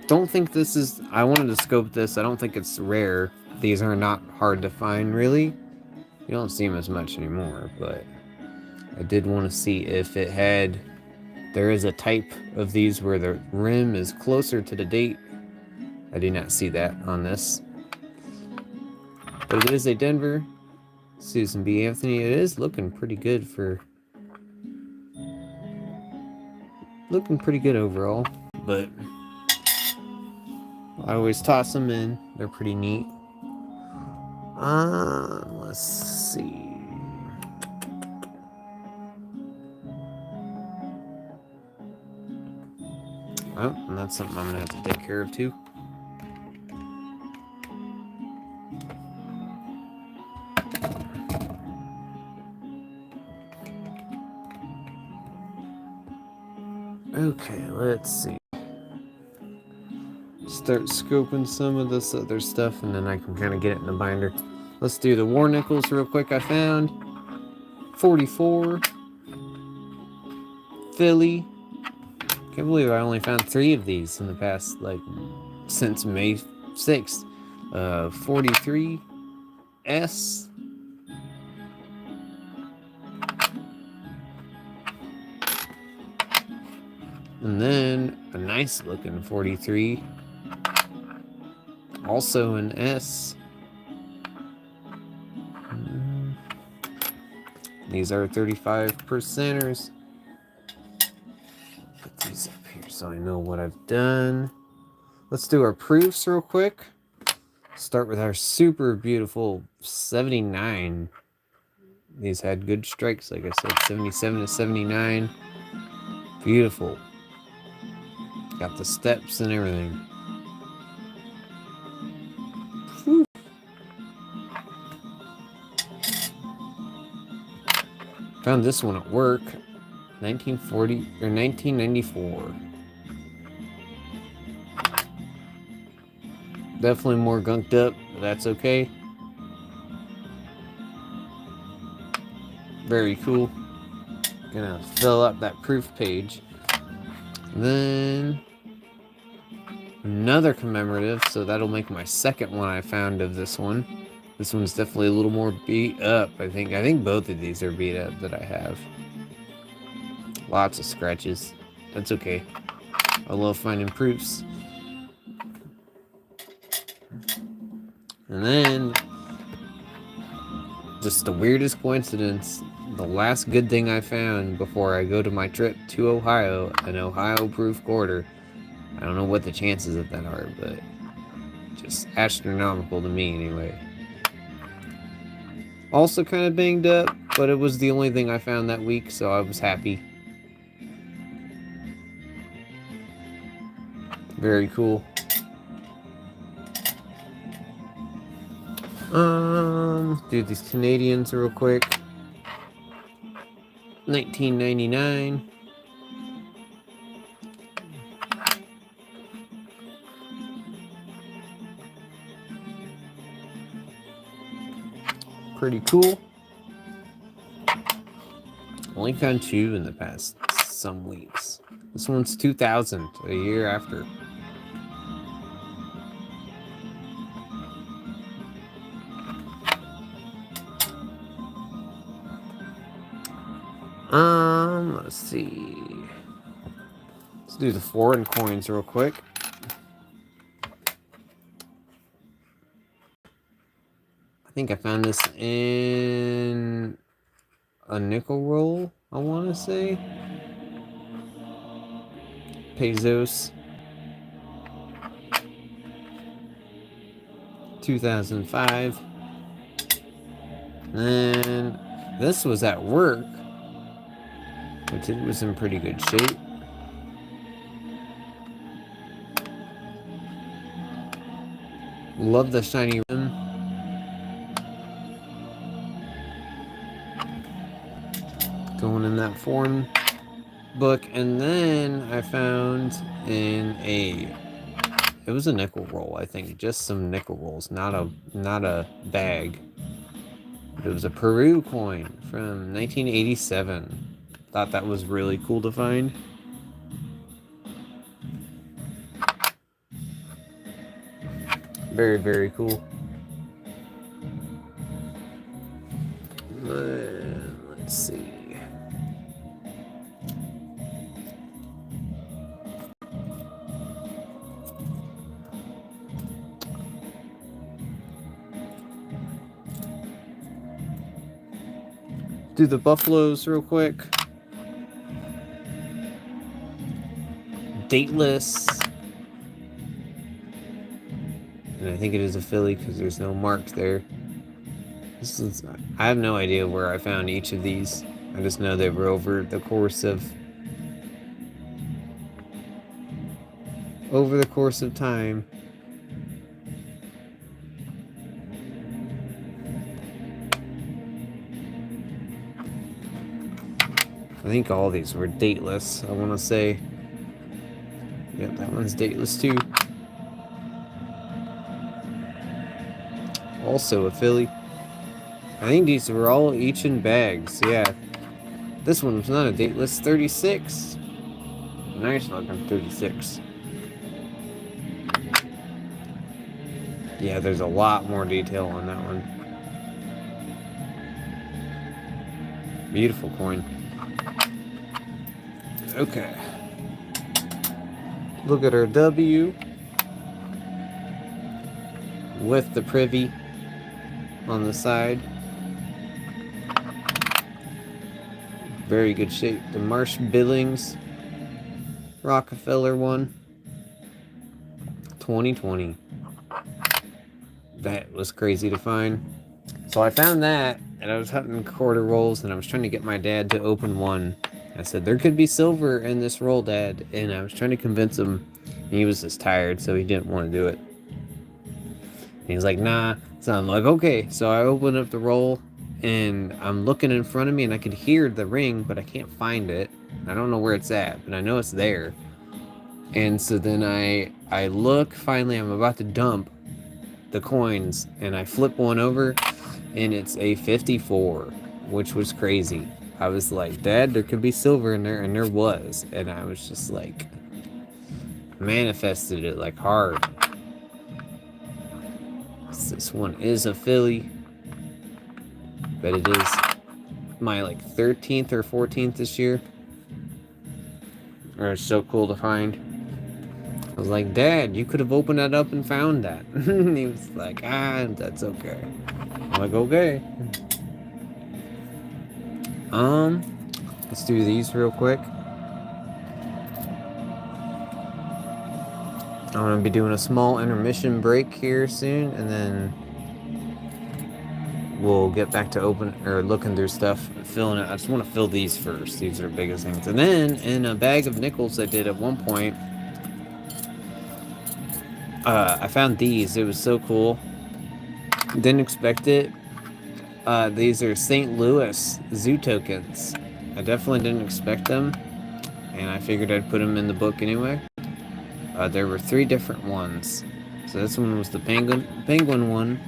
[SPEAKER 1] Don't think this is... I wanted to scope this. I don't think it's rare. These are not hard to find, really. You don't see them as much anymore, but I did want to see if it had... There is a type of these where the rim is closer to the date. I do not see that on this. But it is a Denver Susan B. Anthony. It is looking pretty good for... Looking pretty good overall, but... I always toss them in. They're pretty neat. Let's see. Oh, and that's something I'm gonna have to take care of too. Okay, let's see. Start scoping some of this other stuff, and then I can kind of get it in the binder. Let's do the War Nickels real quick. I found 44 Philly. Can't believe I only found 3 of these in the past, like, since May 6th. 43 S. And then a nice looking 43. Also an S. These are 35%ers. Put these up here so I know what I've done. Let's do our proofs real quick. Start with our super beautiful 79. These had good strikes, like I said, 77 to 79. Beautiful. Got the steps and everything. Whew. Found this one at work. 1940 or 1994. Definitely more gunked up, but that's okay. Very cool. Gonna fill up that proof page. Then another commemorative, so that'll make my second one I found of this one. This one's definitely a little more beat up, I think. I think both of these are beat up that I have. Lots of scratches. That's okay. I love finding proofs. And then, just the weirdest coincidence, the last good thing I found before I go to my trip to Ohio, an Ohio proof quarter. I don't know what the chances of that are, but just astronomical to me anyway. Also kind of banged up, but it was the only thing I found that week, so I was happy. Very cool. Do these Canadians real quick. 1999. Pretty cool. Only found 2 in the past some weeks. This one's 2000, a year after. Let's see. Let's do the foreign coins real quick. think I found this in a nickel roll, I want to say. Pesos. 2005. And this was at work, which it was in pretty good shape. Love the shiny rim. Going in that foreign book. And then I found in it was a nickel roll, I think. Just some nickel rolls, not a bag. But it was a Peru coin from 1987. Thought that was really cool to find. Very, very cool. Let's see. Do the Buffaloes real quick. Dateless. And I think it is a Philly because there's no marks there. I have no idea where I found each of these. I just know they were over the course of time. I think all these were dateless, I want to say. Yep, that one's dateless too. Also a Philly. I think these were all each in bags, yeah. This one was not a dateless, 36. Nice looking 36. Yeah, there's a lot more detail on that one. Beautiful coin. Okay. Look at our W with the privy on the side. Very good shape. The Marsh Billings Rockefeller one. 2020. That was crazy to find. So I found that, and I was hunting quarter rolls, and I was trying to get my dad to open one. I said, there could be silver in this roll, Dad. And I was trying to convince him. And he was just tired, so he didn't want to do it. And he's like, nah. So I'm like, okay. So I opened up the roll, and I'm looking in front of me, and I could hear the ring, but I can't find it. I don't know where it's at, but I know it's there. And so then I look, finally, I'm about to dump the coins, and I flip one over, and it's a 54, which was crazy. I was like, Dad, there could be silver in there, and there was. And I was just like, manifested it like hard. This one is a Philly, but it is my like 13th or 14th this year. It's so cool to find. I was like, Dad, you could have opened that up and found that. And he was like, that's okay. I'm like, okay. Let's do these real quick. I'm gonna be doing a small intermission break here soon, and then we'll get back to looking through stuff, filling it. I just want to fill these first. These are the biggest things. And then in a bag of nickels I did at one point, I found these. It was so cool. Didn't expect it. These are St. Louis zoo tokens. I definitely didn't expect them, and I figured I'd put them in the book anyway. There were 3 different ones. So this one was the penguin one,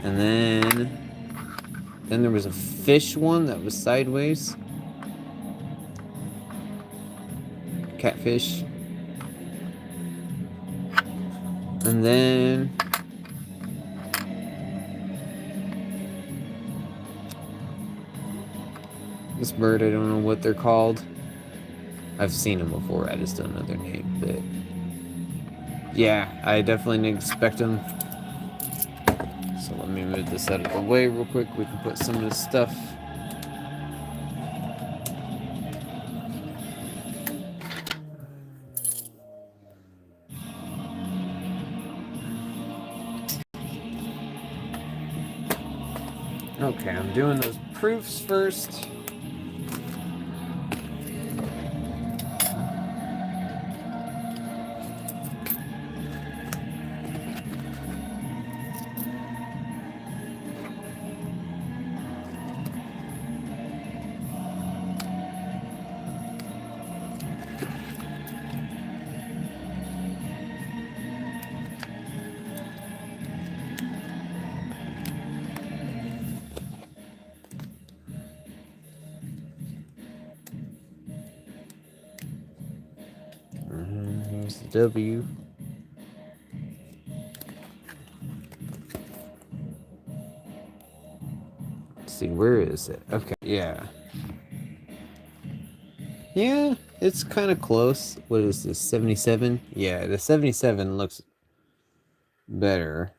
[SPEAKER 1] and then there was a fish one that was sideways. Catfish. And then this bird, I don't know what they're called. I've seen them before, I just don't know their name. But yeah, I definitely didn't expect them. So So let me move this out of the way real quick. We can put some of this stuff. Okay, I'm doing those proofs first. Here's the W. Let's see, where is it? Okay, yeah. Yeah, it's kind of close. What is this, 77? Yeah, the 77 looks better.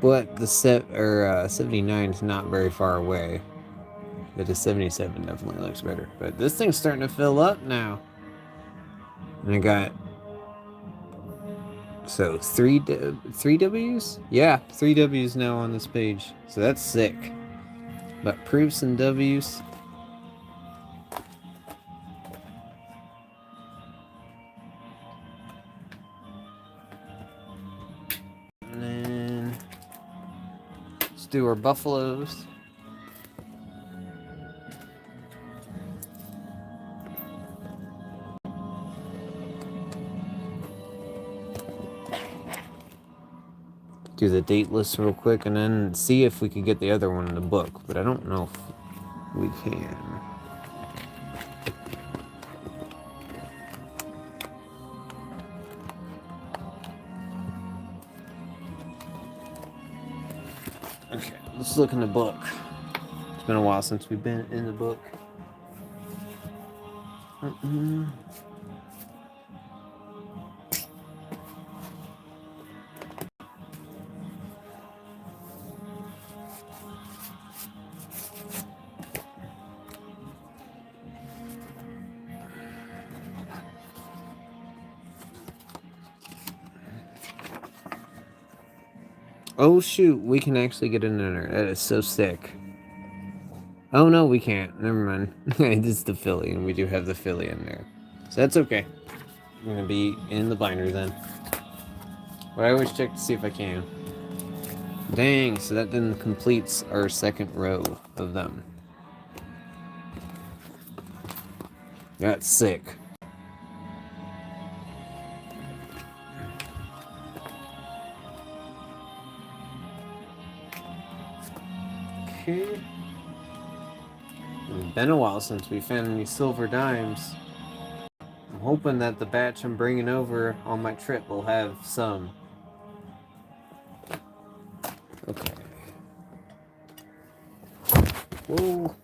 [SPEAKER 1] But the 79 is not very far away. But the 77 definitely looks better. But this thing's starting to fill up now. And I got... So, three W's? Yeah, 3 W's now on this page. So that's sick. But proofs and W's... And then... Let's do our buffaloes. Do the date list real quick and then see if we could get the other one in the book, but I don't know if we can. Okay, let's look in the book. It's been a while since we've been in the book. Oh shoot, we can actually get in there. That is so sick. Oh no, we can't. Never mind. It's the Philly, and we do have the Philly in there. So that's okay. I'm gonna be in the binder then. But I always check to see if I can. Dang, so that then completes our second row of them. That's sick. Okay. It's been a while since we found any silver dimes. I'm hoping that the batch I'm bringing over on my trip will have some. Okay. Whoa.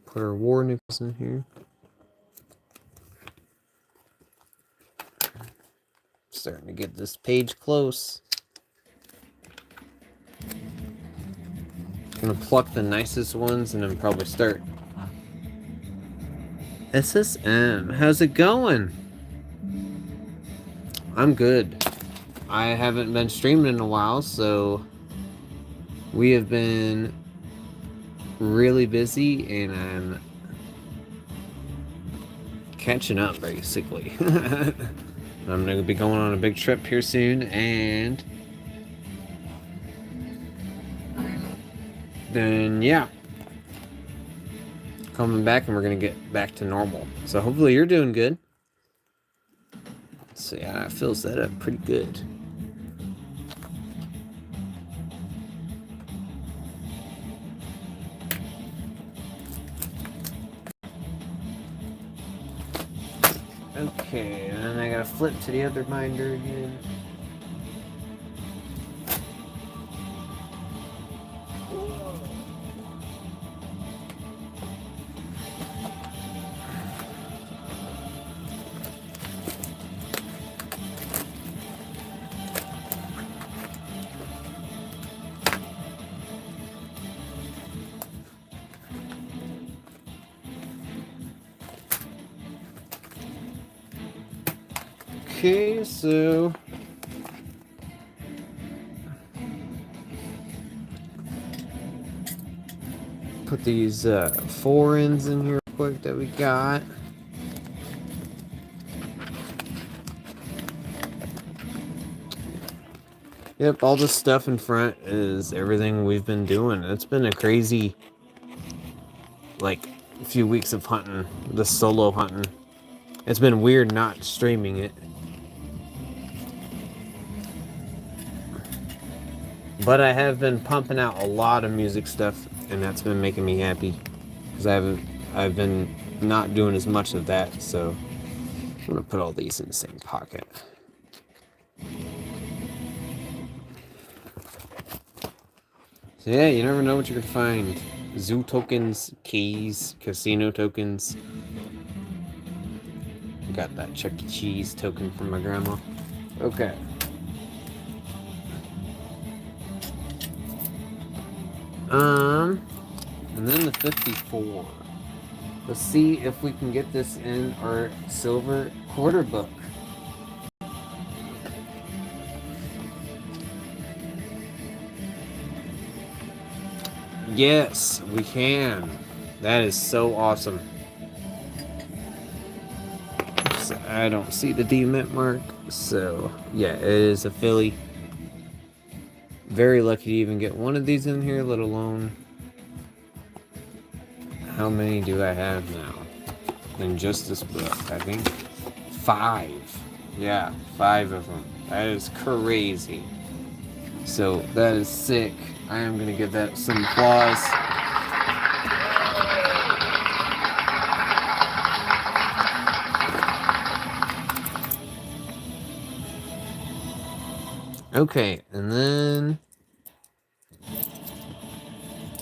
[SPEAKER 1] Put our war nickels in here. Starting to get this page close. Gonna pluck the nicest ones and then probably start. SSM, how's it going? I'm good. I haven't been streaming in a while, so we have been really busy and I'm catching up basically. I'm gonna be going on a big trip here soon, and then yeah, coming back and we're gonna get back to normal. So hopefully you're doing good. So yeah, it fills that up pretty good. Okay, and then I gotta flip to the other binder again. Okay, so put these 4 ends in here real quick that we got. Yep, all this stuff in front is everything we've been doing. It's been a crazy, like, few weeks of hunting, the solo hunting. It's been weird not streaming it. But I have been pumping out a lot of music stuff, and that's been making me happy. Because I've been not doing as much of that, so I'm gonna put all these in the same pocket. So yeah, you never know what you're gonna find. Zoo tokens, keys, casino tokens. Got that Chuck E. Cheese token from my grandma. Okay. And then the 54. Let's see if we can get this in our silver quarter book. Yes, we can. That is so awesome. So I don't see the D-mint mark, so yeah, it is a Philly. Very lucky to even get one of these in here, let alone how many do I have now? In just this book, I think 5. Yeah, 5 of them. That is crazy. So that is sick. I am gonna give that some applause. Okay, and then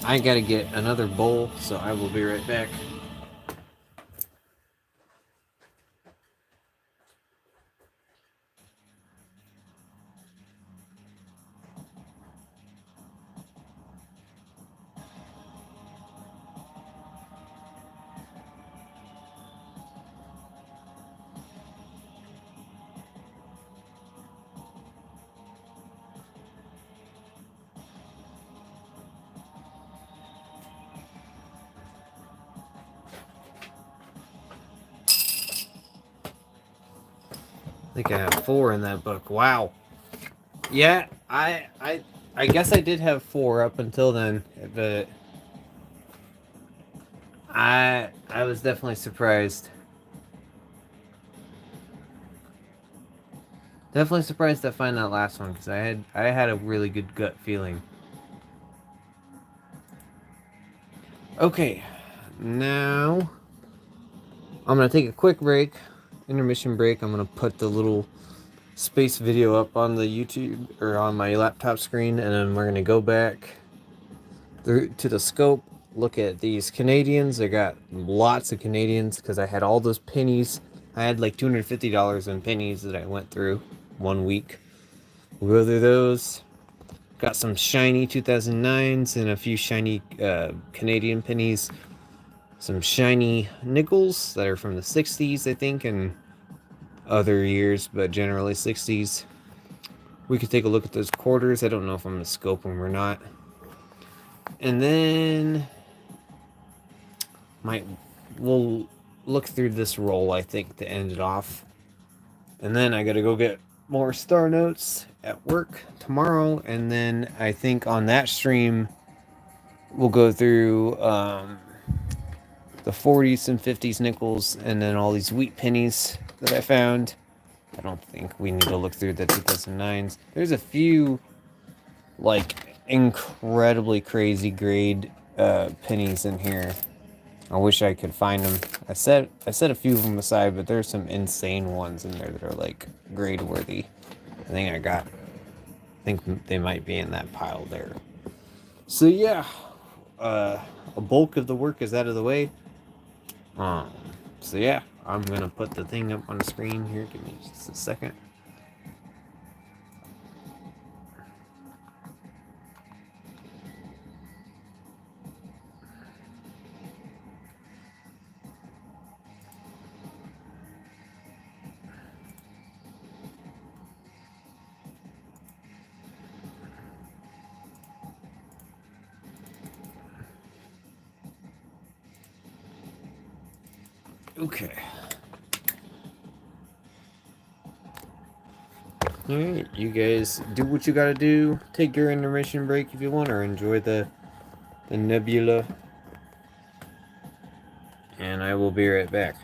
[SPEAKER 1] I gotta get another bowl, so I will be right back. I think I have 4 in that book. Wow. Yeah, I guess I did have 4 up until then, but I was definitely surprised. Definitely surprised to find that last one because I had a really good gut feeling. Okay, now I'm gonna take a quick break, intermission break. I'm gonna put the little space video up on the YouTube or on my laptop screen, and then we're gonna go back through to the scope, look at these Canadians. I got lots of Canadians because I had all those pennies. I had like $250 in pennies that I went through 1 week. We'll go through those. Got some shiny 2009s and a few shiny Canadian pennies. Some shiny nickels that are from the 60s, I think, and other years, but generally 60s. We could take a look at those quarters. I don't know if I'm going to scope them or not. And then we'll look through this roll, I think, to end it off. And then I got to go get more star notes at work tomorrow, and then I think on that stream we'll go through the 40s and 50s nickels and then all these wheat pennies that I found. I don't think we need to look through the 2009s. There's a few like incredibly crazy grade pennies in here. I wish I could find them. I set a few of them aside, but there's some insane ones in there that are like grade worthy. I think they might be in that pile there. So yeah, a bulk of the work is out of the way. So yeah, I'm gonna put the thing up on the screen here. Give me just a second. Okay. Alright, you guys do what you gotta do. Take your intermission break if you want, or enjoy the nebula. And I will be right back.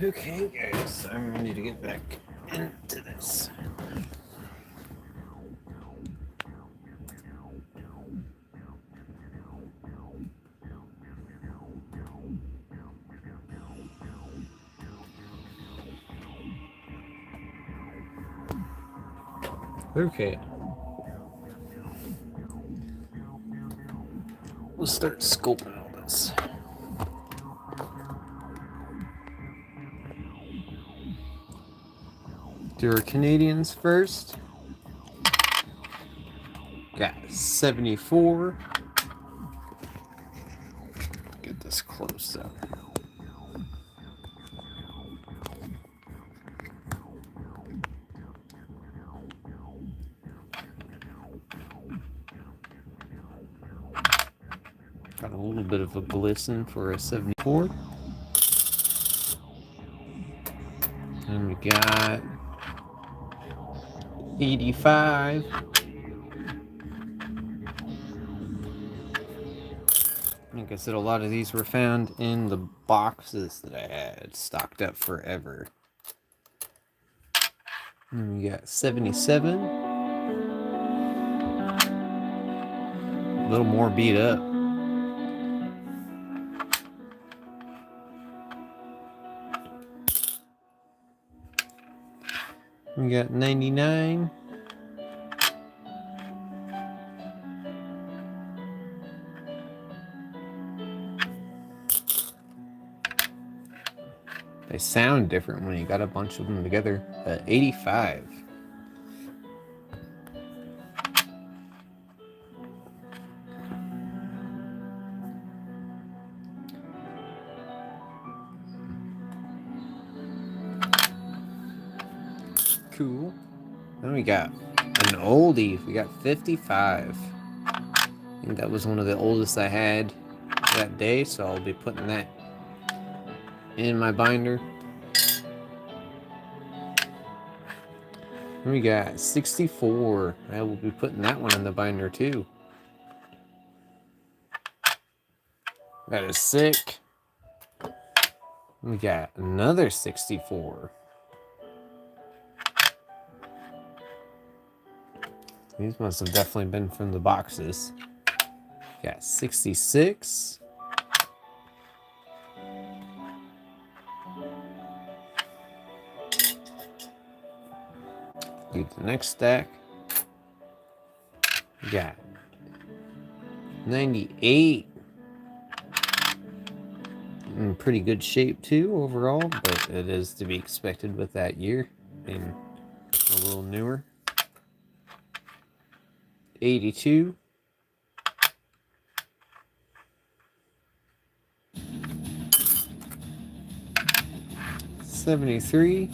[SPEAKER 1] Okay, guys, I'm ready to get back into this. Okay. We'll start scoping all this. Do our Canadians first. Got 74. Get this close up. Got a little bit of a glisten for a 74. And we got 85. Like I said, a lot of these were found in the boxes that I had stocked up forever. And we got 77. A little more beat up. We got 99. They sound different when you got a bunch of them together. 85. Cool. Then we got an oldie. We got 55. I think that was one of the oldest I had that day, so I'll be putting that in my binder. Then we got 64. I will be putting that one in the binder too. That is sick. We got another 64. These must have definitely been from the boxes. Got 66. Get the next stack. We got 98. In pretty good shape too overall, but it is to be expected with that year being a little newer. 82. 73.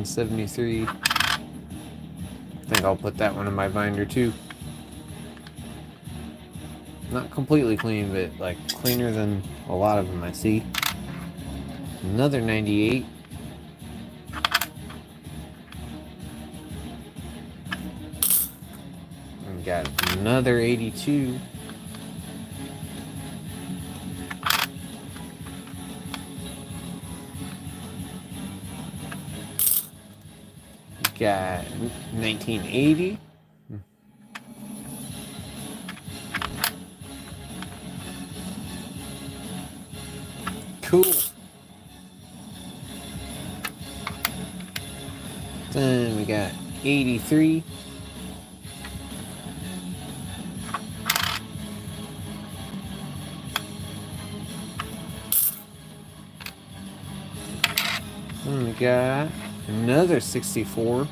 [SPEAKER 1] 73. I think I'll put that one in my binder too. Not completely clean, but like cleaner than a lot of them I see. Another 98. And got another 82. Got 1980. Cool. Then we got 83. Then we got another 64.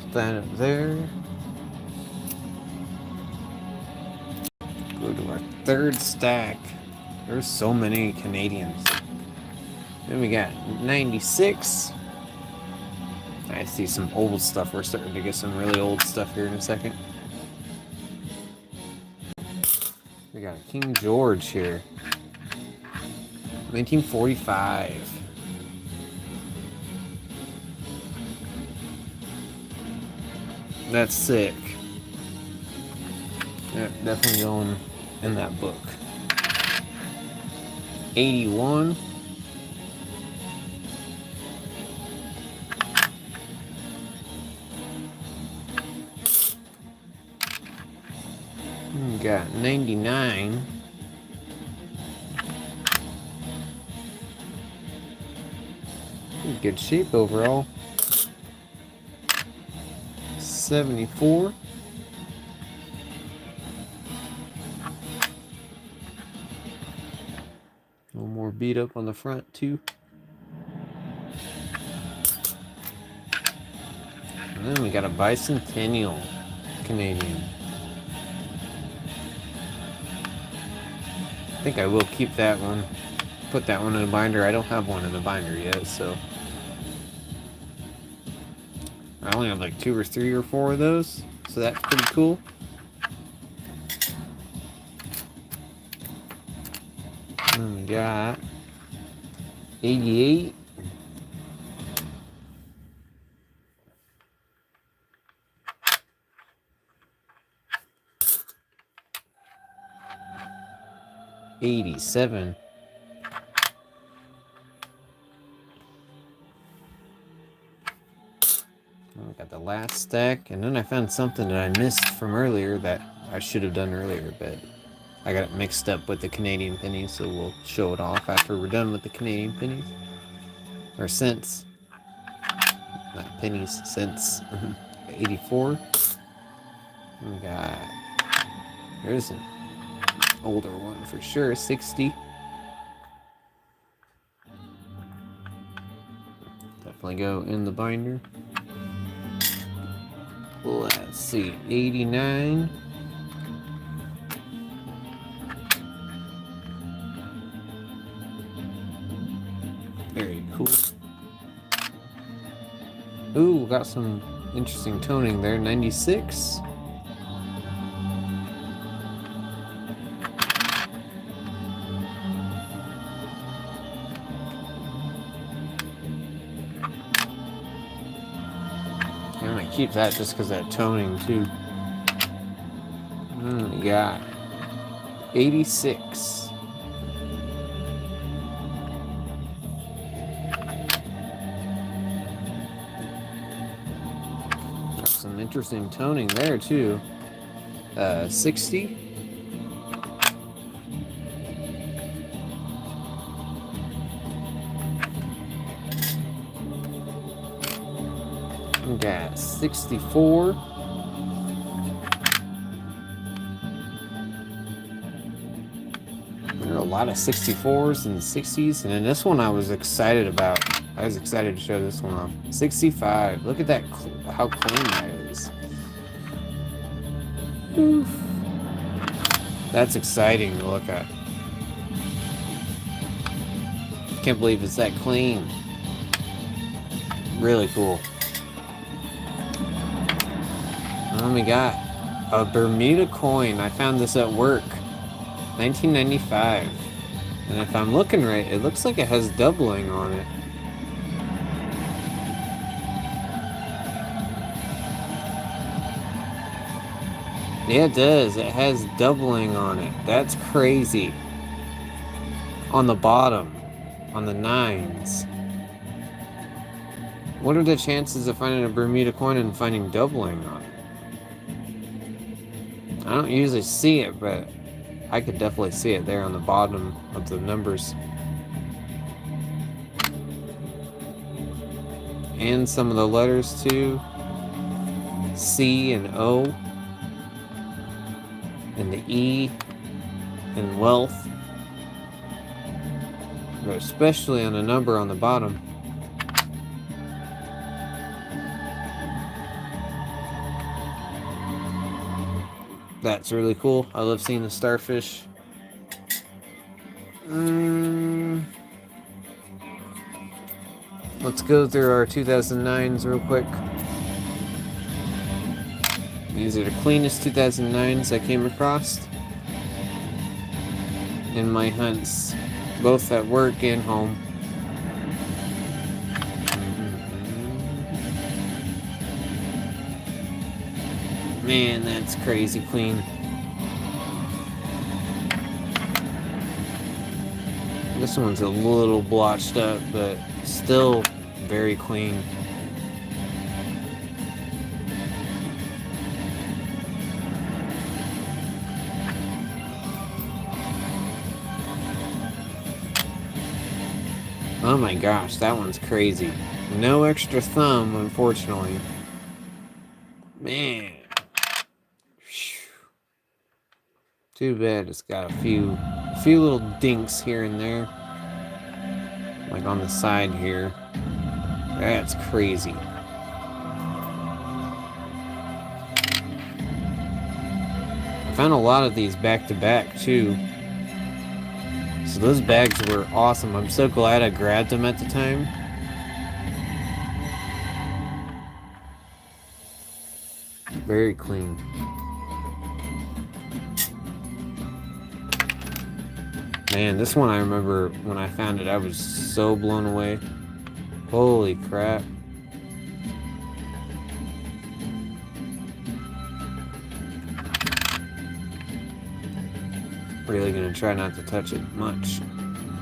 [SPEAKER 1] Put that up there. Go to our third stack. There's so many Canadians. Then we got 96. I see some old stuff. We're starting to get some really old stuff here in a second. got King George here. 1945. That's sick. Yeah, definitely going in that book. 81. Got 99. In good shape overall. 74. A little more beat up on the front too. And then we got a Bicentennial Canadian. I think I will keep that one. Put that one in a binder. I don't have one in a binder yet, so I only have like 2 or 3 or 4 of those, so that's pretty cool. And we got 88. '87. I got the last stack, and then I found something that I missed from earlier that I should have done earlier, but I got it mixed up with the Canadian pennies, so we'll show it off after we're done with the Canadian pennies. Or cents. Not pennies, cents. 84. We got... There's an older one for sure, 60. Definitely go in the binder. Let's see, 89. Very cool. Ooh, got some interesting toning there, 96. I'm gonna keep that just because that toning too. We got 86. Got some interesting toning there too. 60. We got 64. There are a lot of 64s and 60s, and then this one I was excited about. I was excited to show this one off. 65. Look at that, how clean that is. Oof. That's exciting to look at. Can't believe it's that clean. Really cool. And then we got a Bermuda coin. I found this at work. 1995. And if I'm looking right, it looks like it has doubling on it. Yeah, it does. It has doubling on it. That's crazy. On the bottom. On the 9s. What are the chances of finding a Bermuda coin and finding doubling on it? I don't usually see it, but I could definitely see it there on the bottom of the numbers. And some of the letters too. C and O. And the E and wealth. But especially on the number on the bottom. That's really cool. I love seeing the starfish. Let's go through our 2009s real quick. These are the cleanest 2009s I came across. in my hunts, both at work and home. Man, that's crazy clean. This one's a little blotched up, but still very clean. Oh my gosh, that one's crazy. No extra thumb, unfortunately. Man. Too bad it's got a few little dinks here and there. Like on the side here. That's crazy. I found a lot of these back to back too. So those bags were awesome. I'm so glad I grabbed them at the time. Very clean. Man, this one I remember when I found it, I was so blown away. Holy crap. Really gonna try not to touch it much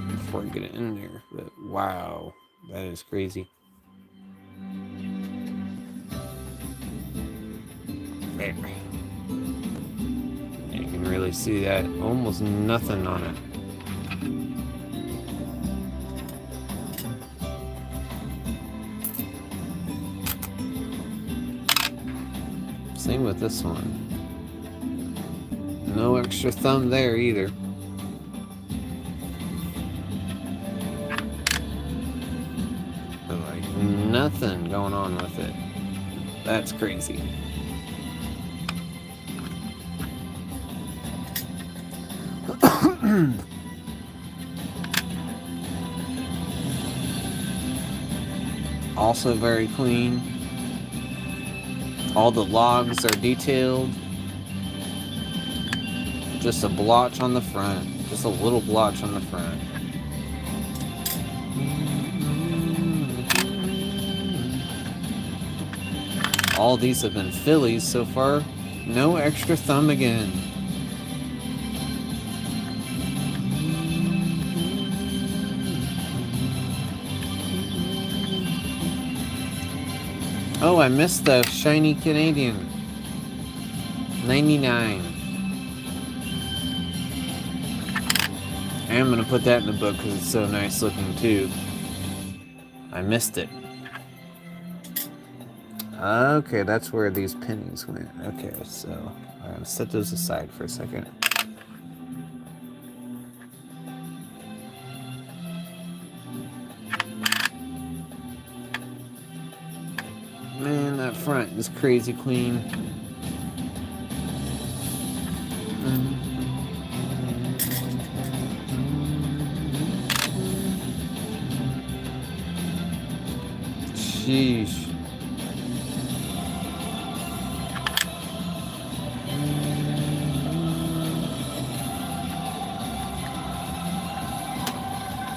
[SPEAKER 1] before I get it in there, but wow, that is crazy. There. You can really see that almost nothing on it. Same with this one. No extra thumb there either. But like nothing going on with it. That's crazy. Also very clean. All the logs are detailed. Just a blotch on the front. Just a little blotch on the front. All these have been fillies so far. No extra thumb again. Oh, I missed the shiny Canadian. 99. I am going to put that in the book because it's so nice looking too. I missed it. Okay, that's where these pennies went. Okay, so I'm going to set those aside for a second. Man, that front is crazy clean. Sheesh.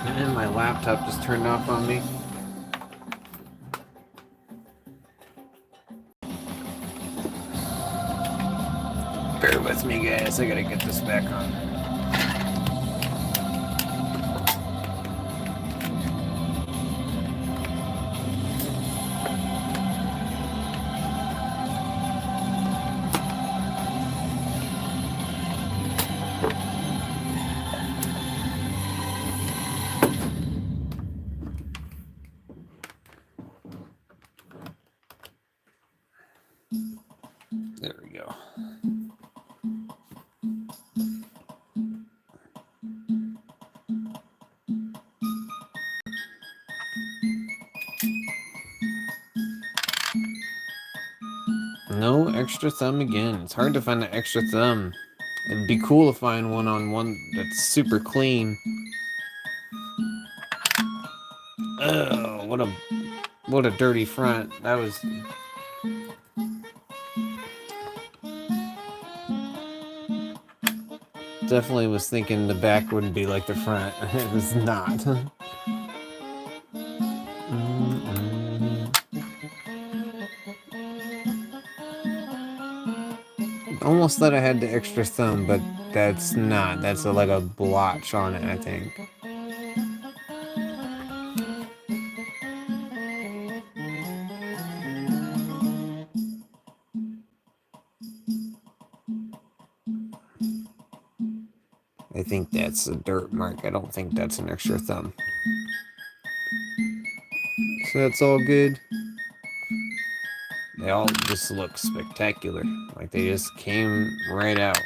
[SPEAKER 1] And my laptop just turned off on me. Bear with me, guys. I gotta get this back on. There we go. No extra thumb again. It's hard to find an extra thumb. It'd be cool to find one on one that's super clean. Oh, what a dirty front. That was... Definitely was thinking the back wouldn't be like the front. It was not. Almost thought I had the extra thumb, but that's not. That's like a blotch on it, I think. I think that's a dirt mark. I don't think that's an extra thumb. So that's all good. They all just look spectacular. Like they just came right out.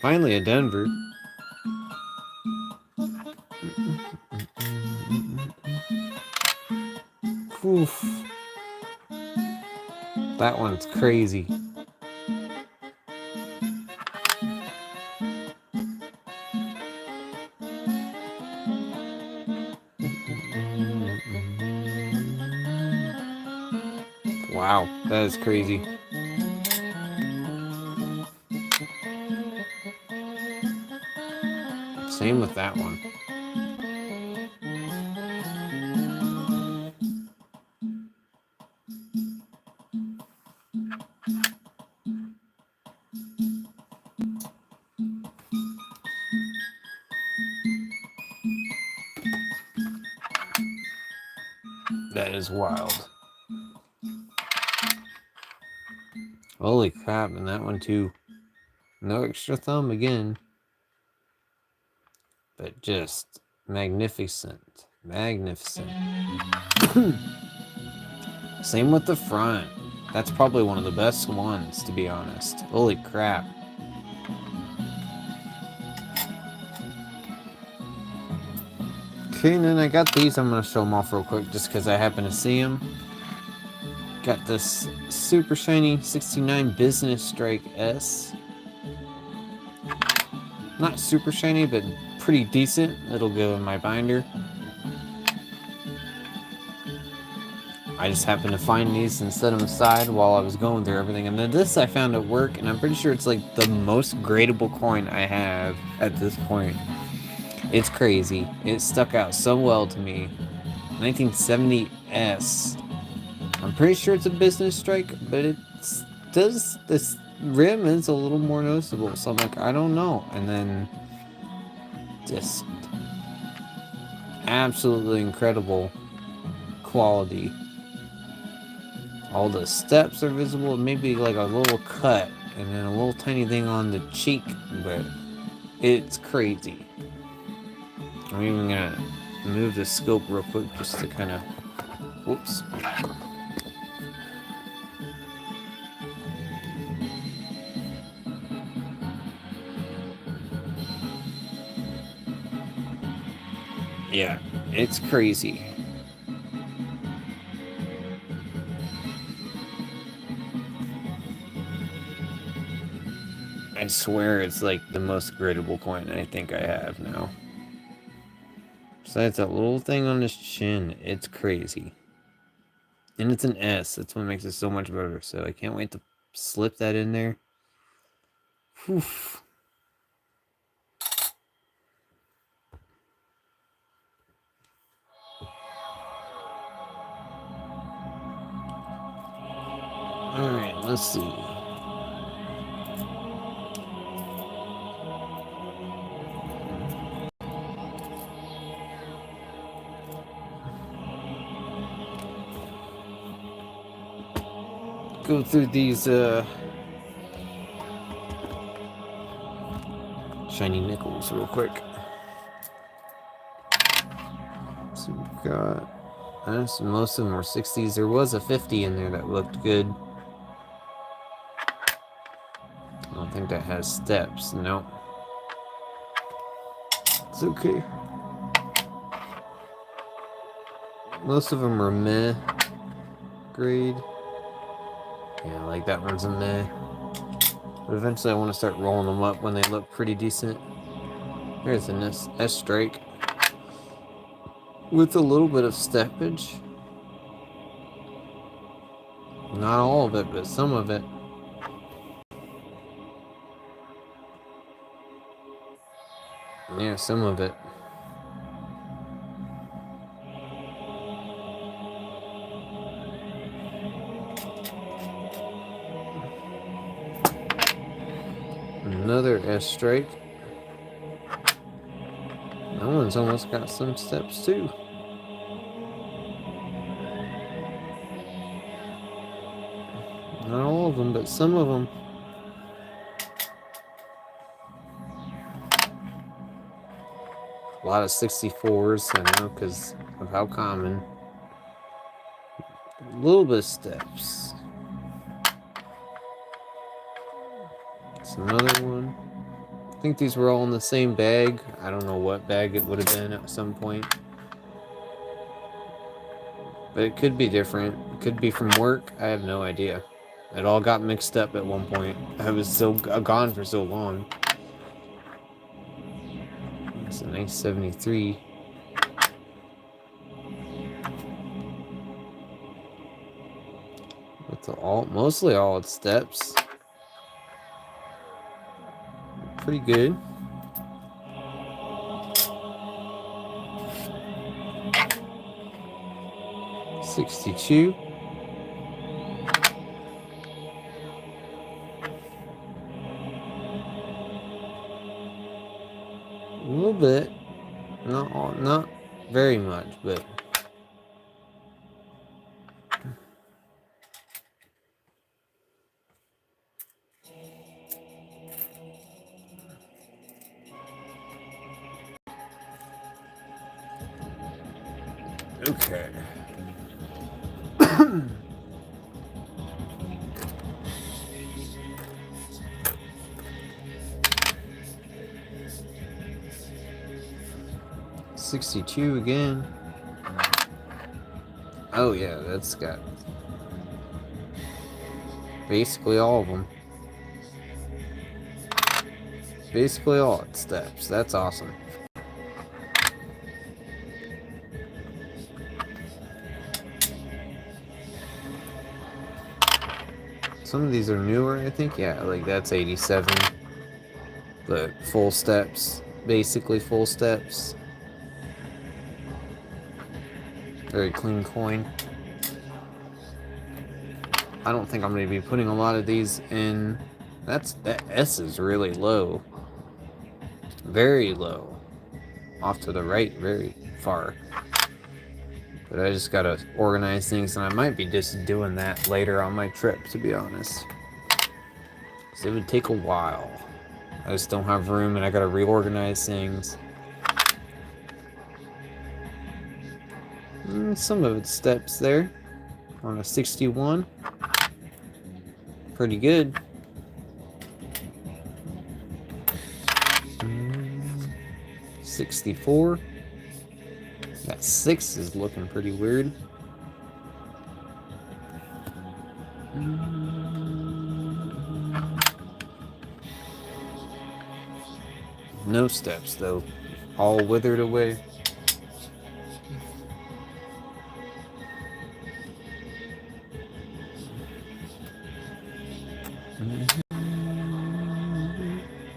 [SPEAKER 1] Finally a Denver. Oof. That one's crazy. Wow, that is crazy. Same with that one. That is wild. Holy crap, and that one too. No extra thumb again. But just magnificent. Magnificent. Same with the front. That's probably one of the best ones, to be honest. Holy crap. Okay, and then I got these. I'm going to show them off real quick just because I happen to see them. Got this super shiny 69 Business Strike S. Not super shiny, but pretty decent. It'll go in my binder. I just happened to find these and set them aside while I was going through everything. And then this I found at work, and I'm pretty sure it's like the most gradable coin I have at this point. It's crazy. It stuck out so well to me. 1970S. I'm pretty sure it's a Business Strike, but it does, this rim is a little more noticeable. So I'm like, I don't know. And then just absolutely incredible quality. All the steps are visible, maybe like a little cut and then a little tiny thing on the cheek, but it's crazy. I'm even gonna move the scope real quick just to kind of, whoops. Yeah, it's crazy. I swear it's like the most gradable coin I think I have now. Besides that little thing on his chin, it's crazy. And it's an S, that's what makes it so much better. So I can't wait to slip that in there. Whew. Alright, let's see. Go through these shiny nickels real quick. So we've got, most of them were 60s. There was a 50 in there that looked good. I don't think that has steps. No. It's okay. Most of them are meh grade. Yeah, like that one's a meh. But eventually I want to start rolling them up when they look pretty decent. Here's an S Strike. With a little bit of steppage. Not all of it, but some of it. Yeah, some of it. Another S strike. That one's almost got some steps too. Not all of them, but some of them. A lot of 64s, I know, because of how common. A little bit of steps. It's another one. I think these were all in the same bag. I don't know what bag it would have been at some point. But it could be different. It could be from work. I have no idea. It all got mixed up at one point. I was so gone for so long. It's a nice 73. With the mostly all its steps. Pretty good. $62. A little bit. Not very much, but okay. $62 again. Oh yeah, that's got basically all of them. Basically all its steps. That's awesome. Some of these are newer, I think. Yeah, like that's 87. But full steps. Basically full steps. Very clean coin. I don't think I'm going to be putting a lot of these in. That S is really low. Very low. Off to the right, very far. But I just gotta organize things, and I might be just doing that later on my trip, to be honest. Because it would take a while. I just don't have room, and I gotta reorganize things. Some of its steps there. On a 61. Pretty good. 64. That 6 is looking pretty weird. No steps though. All withered away.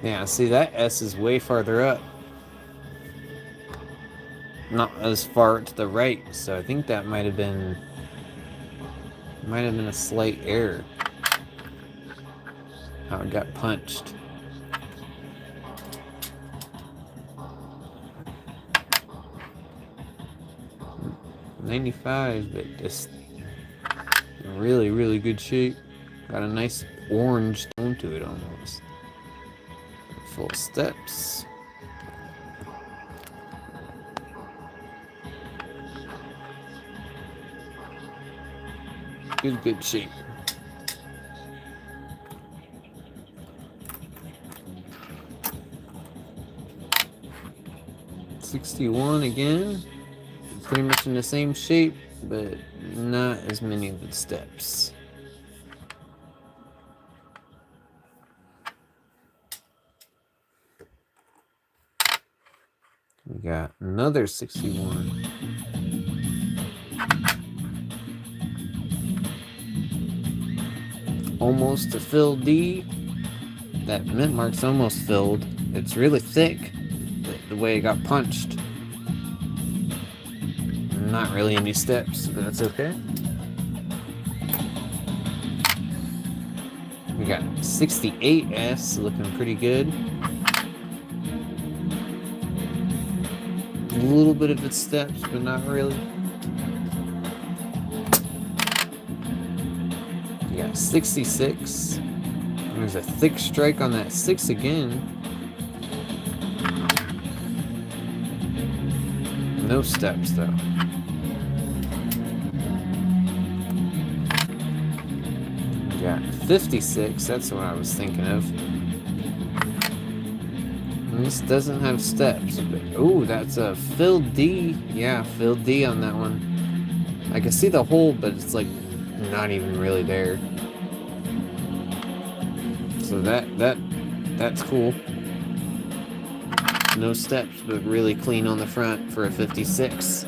[SPEAKER 1] Yeah, see that S is way farther up. Not as far to the right, so I think that might have been a slight error. How it got punched. $95, but just in really, really good shape. Got a nice orange tone to it almost. Full steps. Good shape. $61 again. Pretty much in the same shape, but not as many of the steps. We got another 61. Almost a filled D. That mint mark's almost filled. It's really thick. the way it got punched. Not really any steps, but that's okay. We got 68S looking pretty good. A little bit of its steps, but not really. We got 66. There's a thick strike on that 6 again. No steps though. We got 56, that's what I was thinking of. And this doesn't have steps. Oh, that's a Phil D. Yeah, Phil D on that one. I can see the hole, but it's like not even really there. So that's cool. No steps, but really clean on the front for a 56.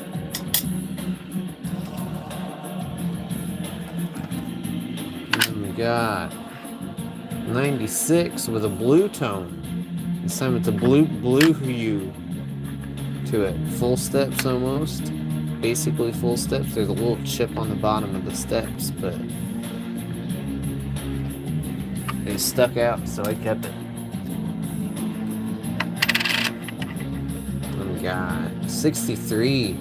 [SPEAKER 1] And we got 96 with a blue tone. This time it's a blue hue to it. Full steps almost. Basically full steps. There's a little chip on the bottom of the steps, but it stuck out, so I kept it. And we got 63.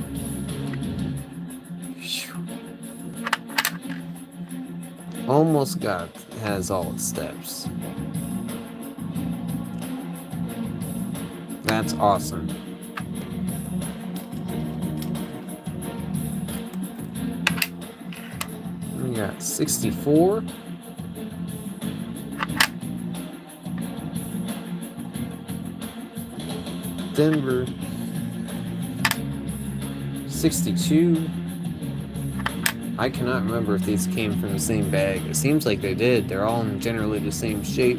[SPEAKER 1] Almost has all its steps. That's awesome. We got 64. Denver. 62. I cannot remember if these came from the same bag. It seems like they did. They're all in generally the same shape.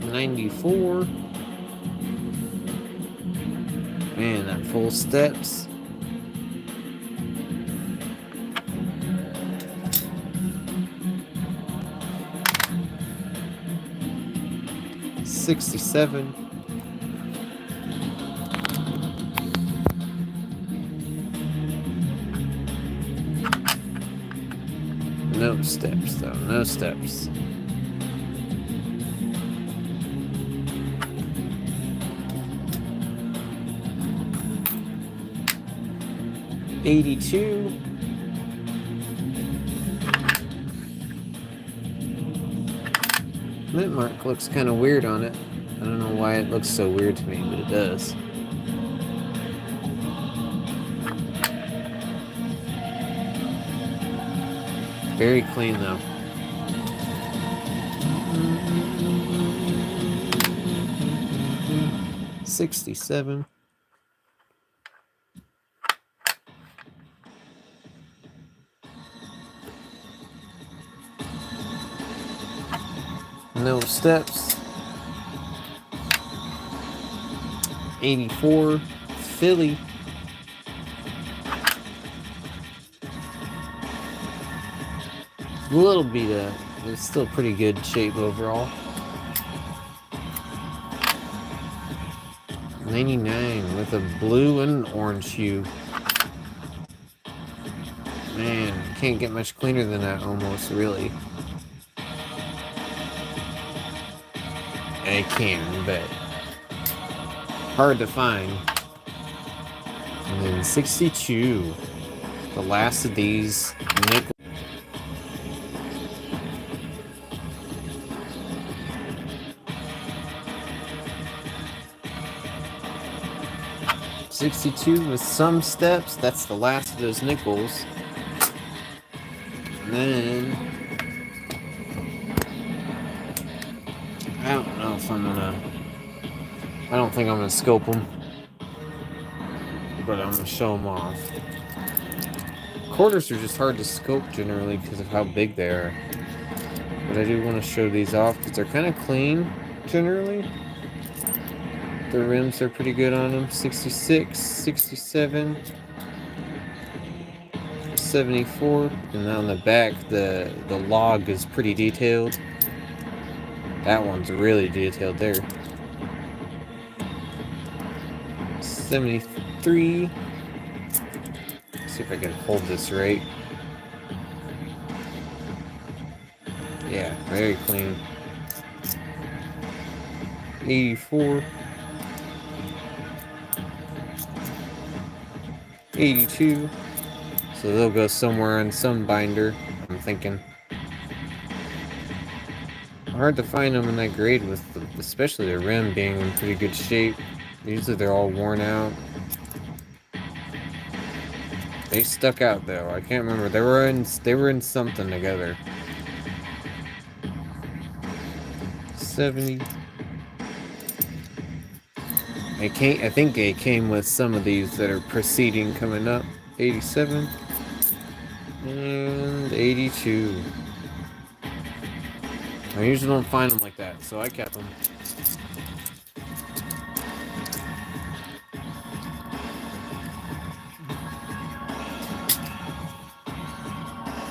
[SPEAKER 1] $94. Man, that full steps. $67. No steps though, no steps. $82. Mint mark looks kind of weird on it. I don't know why it looks so weird to me, but it does. Very clean though. $67. No steps. 84. Philly. A little beat up. It's still pretty good shape overall. 99 with a blue and orange hue. Man, can't get much cleaner than that almost, really. I can, but hard to find. And then 62. The last of these nickel. $62 with some steps. That's the last of those nickels. And then I don't know if I'm gonna. I don't think I'm gonna scope them, but I'm gonna show them off. Quarters are just hard to scope generally because of how big they are. But I do want to show these off because they're kind of clean generally. The rims are pretty good on them. 66, 67. 74, and on the back the log is pretty detailed. That one's really detailed there. 73. Let's see if I can hold this right. Yeah, very clean. 84. 82. So they'll go somewhere on some binder, I'm thinking. Hard to find them in that grade with especially the rim being in pretty good shape. Usually they're all worn out. They stuck out though. I can't remember. They were in something together. 70. I think it came with some of these that are preceding coming up. 87 and 82. I usually don't find them like that, so I kept them.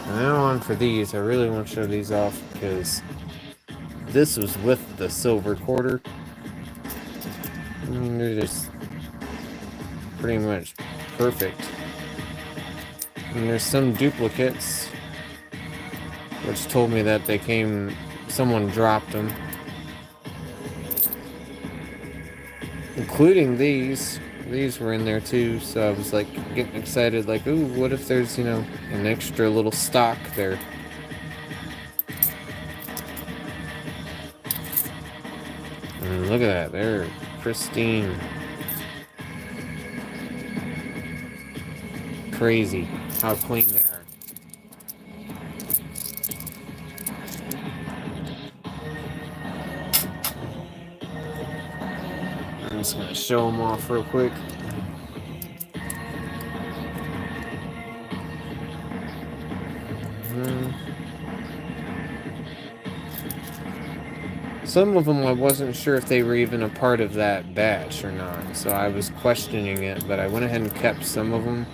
[SPEAKER 1] And now on for these. I really want to show these off because this was with the silver quarter. I mean, they're just pretty much perfect. And there's some duplicates, which told me that they came, someone dropped them. Including these. These were in there too, so I was like getting excited, like, ooh, what if there's, you know, an extra little stock there. And look at that, they're pristine. Crazy how clean they are. I'm just gonna show them off real quick. Some of them I wasn't sure if they were even a part of that batch or not, so I was questioning it, but I went ahead and kept some of them.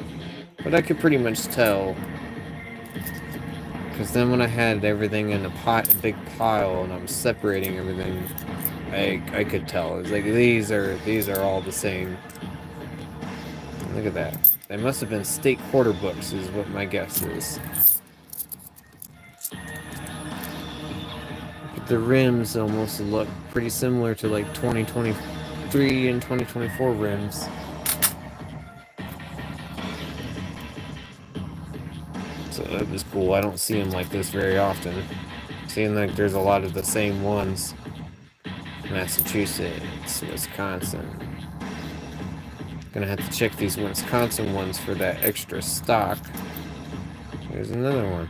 [SPEAKER 1] But I could pretty much tell, because then when I had everything in a big pile and I was separating everything, I could tell. It was like these are all the same. Look at that. They must have been state quarter books, is what my guess is. The rims almost look pretty similar to like 2023 and 2024 rims. So that was cool. I don't see them like this very often. Seeing like there's a lot of the same ones. Massachusetts, Wisconsin. Gonna have to check these Wisconsin ones for that extra stock. There's another one.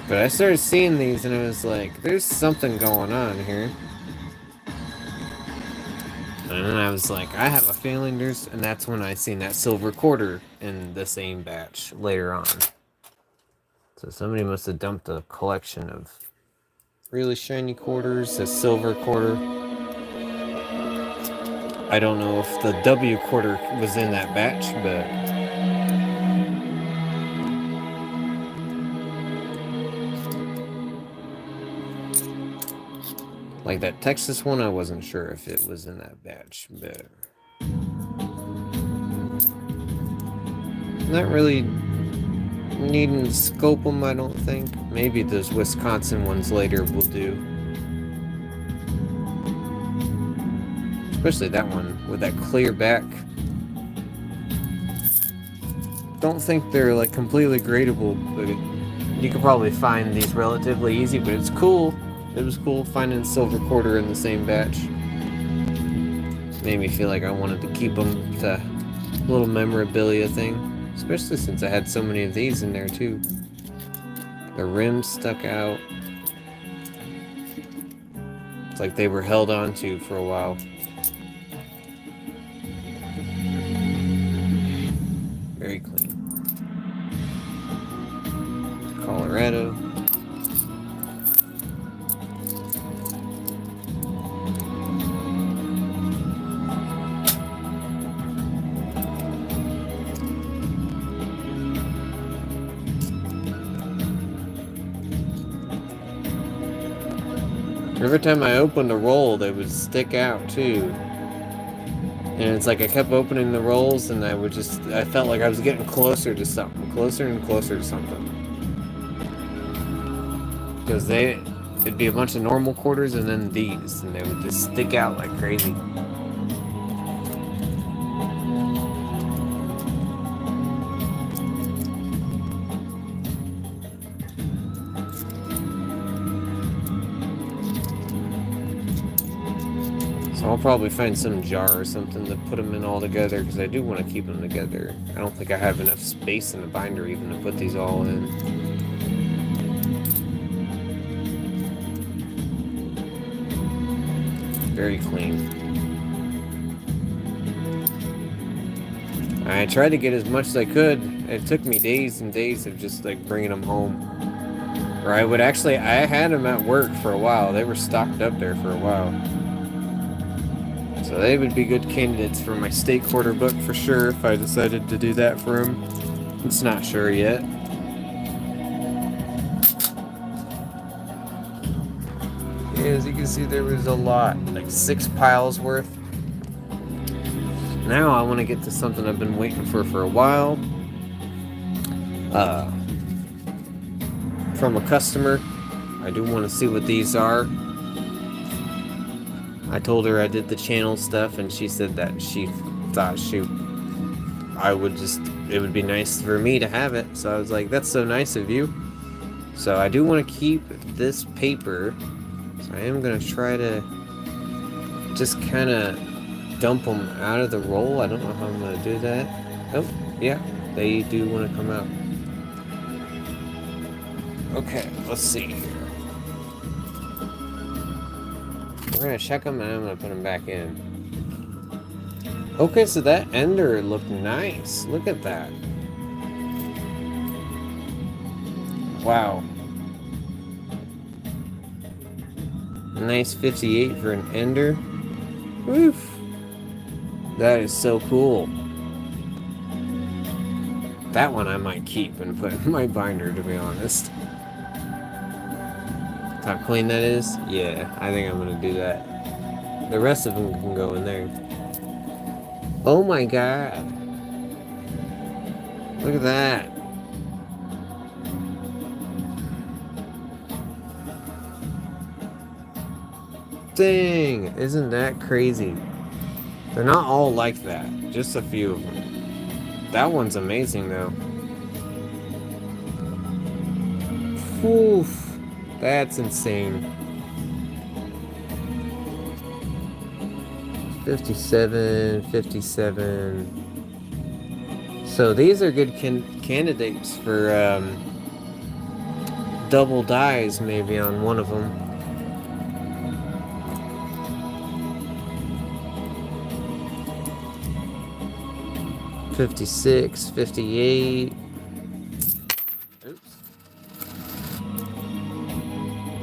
[SPEAKER 1] But I started seeing these and I was like, there's something going on here. And then I was like, I have a feeling there's... And that's when I seen that silver quarter in the same batch later on. So somebody must have dumped a collection of really shiny quarters, a silver quarter. I don't know if the W quarter was in that batch, but... Like that Texas one, I wasn't sure if it was in that batch, but... Not really needing to scope them, I don't think. Maybe those Wisconsin ones later will do. Especially that one with that clear back. Don't think they're like completely gradable, but you could probably find these relatively easy, but it's cool. It was cool finding silver quarter in the same batch. Made me feel like I wanted to keep them to a little memorabilia thing. Especially since I had so many of these in there too. The rims stuck out. It's like they were held on to for a while. Very clean. Colorado. Every time I opened a roll, they would stick out too. And it's like I kept opening the rolls and I felt like I was getting closer to something. Closer and closer to something. Because it'd be a bunch of normal quarters and then these. And they would just stick out like crazy. So I'll probably find some jar or something to put them in all together, because I do want to keep them together. I don't think I have enough space in the binder even to put these all in. Very clean. I tried to get as much as I could. It took me days and days of just like bringing them home. Or I had them at work for a while. They were stocked up there for a while. So they would be good candidates for my state quarter book for sure if I decided to do that for them. It's not sure yet. Yeah, as you can see, there was a lot, like 6 piles worth. Now I want to get to something I've been waiting for a while. From a customer. I do want to see what these are. I told her I did the channel stuff, and she said that she thought it would be nice for me to have it. So I was like, that's so nice of you. So I do want to keep this paper. So I am going to try to just kind of dump them out of the roll. I don't know how I'm going to do that. Oh, yeah, they do want to come out. Okay, let's see here. We're going to check them and I'm going to put them back in. Okay, so that ender looked nice. Look at that. Wow. Nice 58 for an ender. Woof. That is so cool. That one I might keep and put in my binder, to be honest. How clean that is? Yeah, I think I'm gonna do that. The rest of them can go in there. Oh my god. Look at that. Dang, isn't that crazy? They're not all like that, just a few of them. That one's amazing though. Oof. That's insane. 57, 57. So these are good candidates for double dies maybe on one of them. $56, $58. Oops.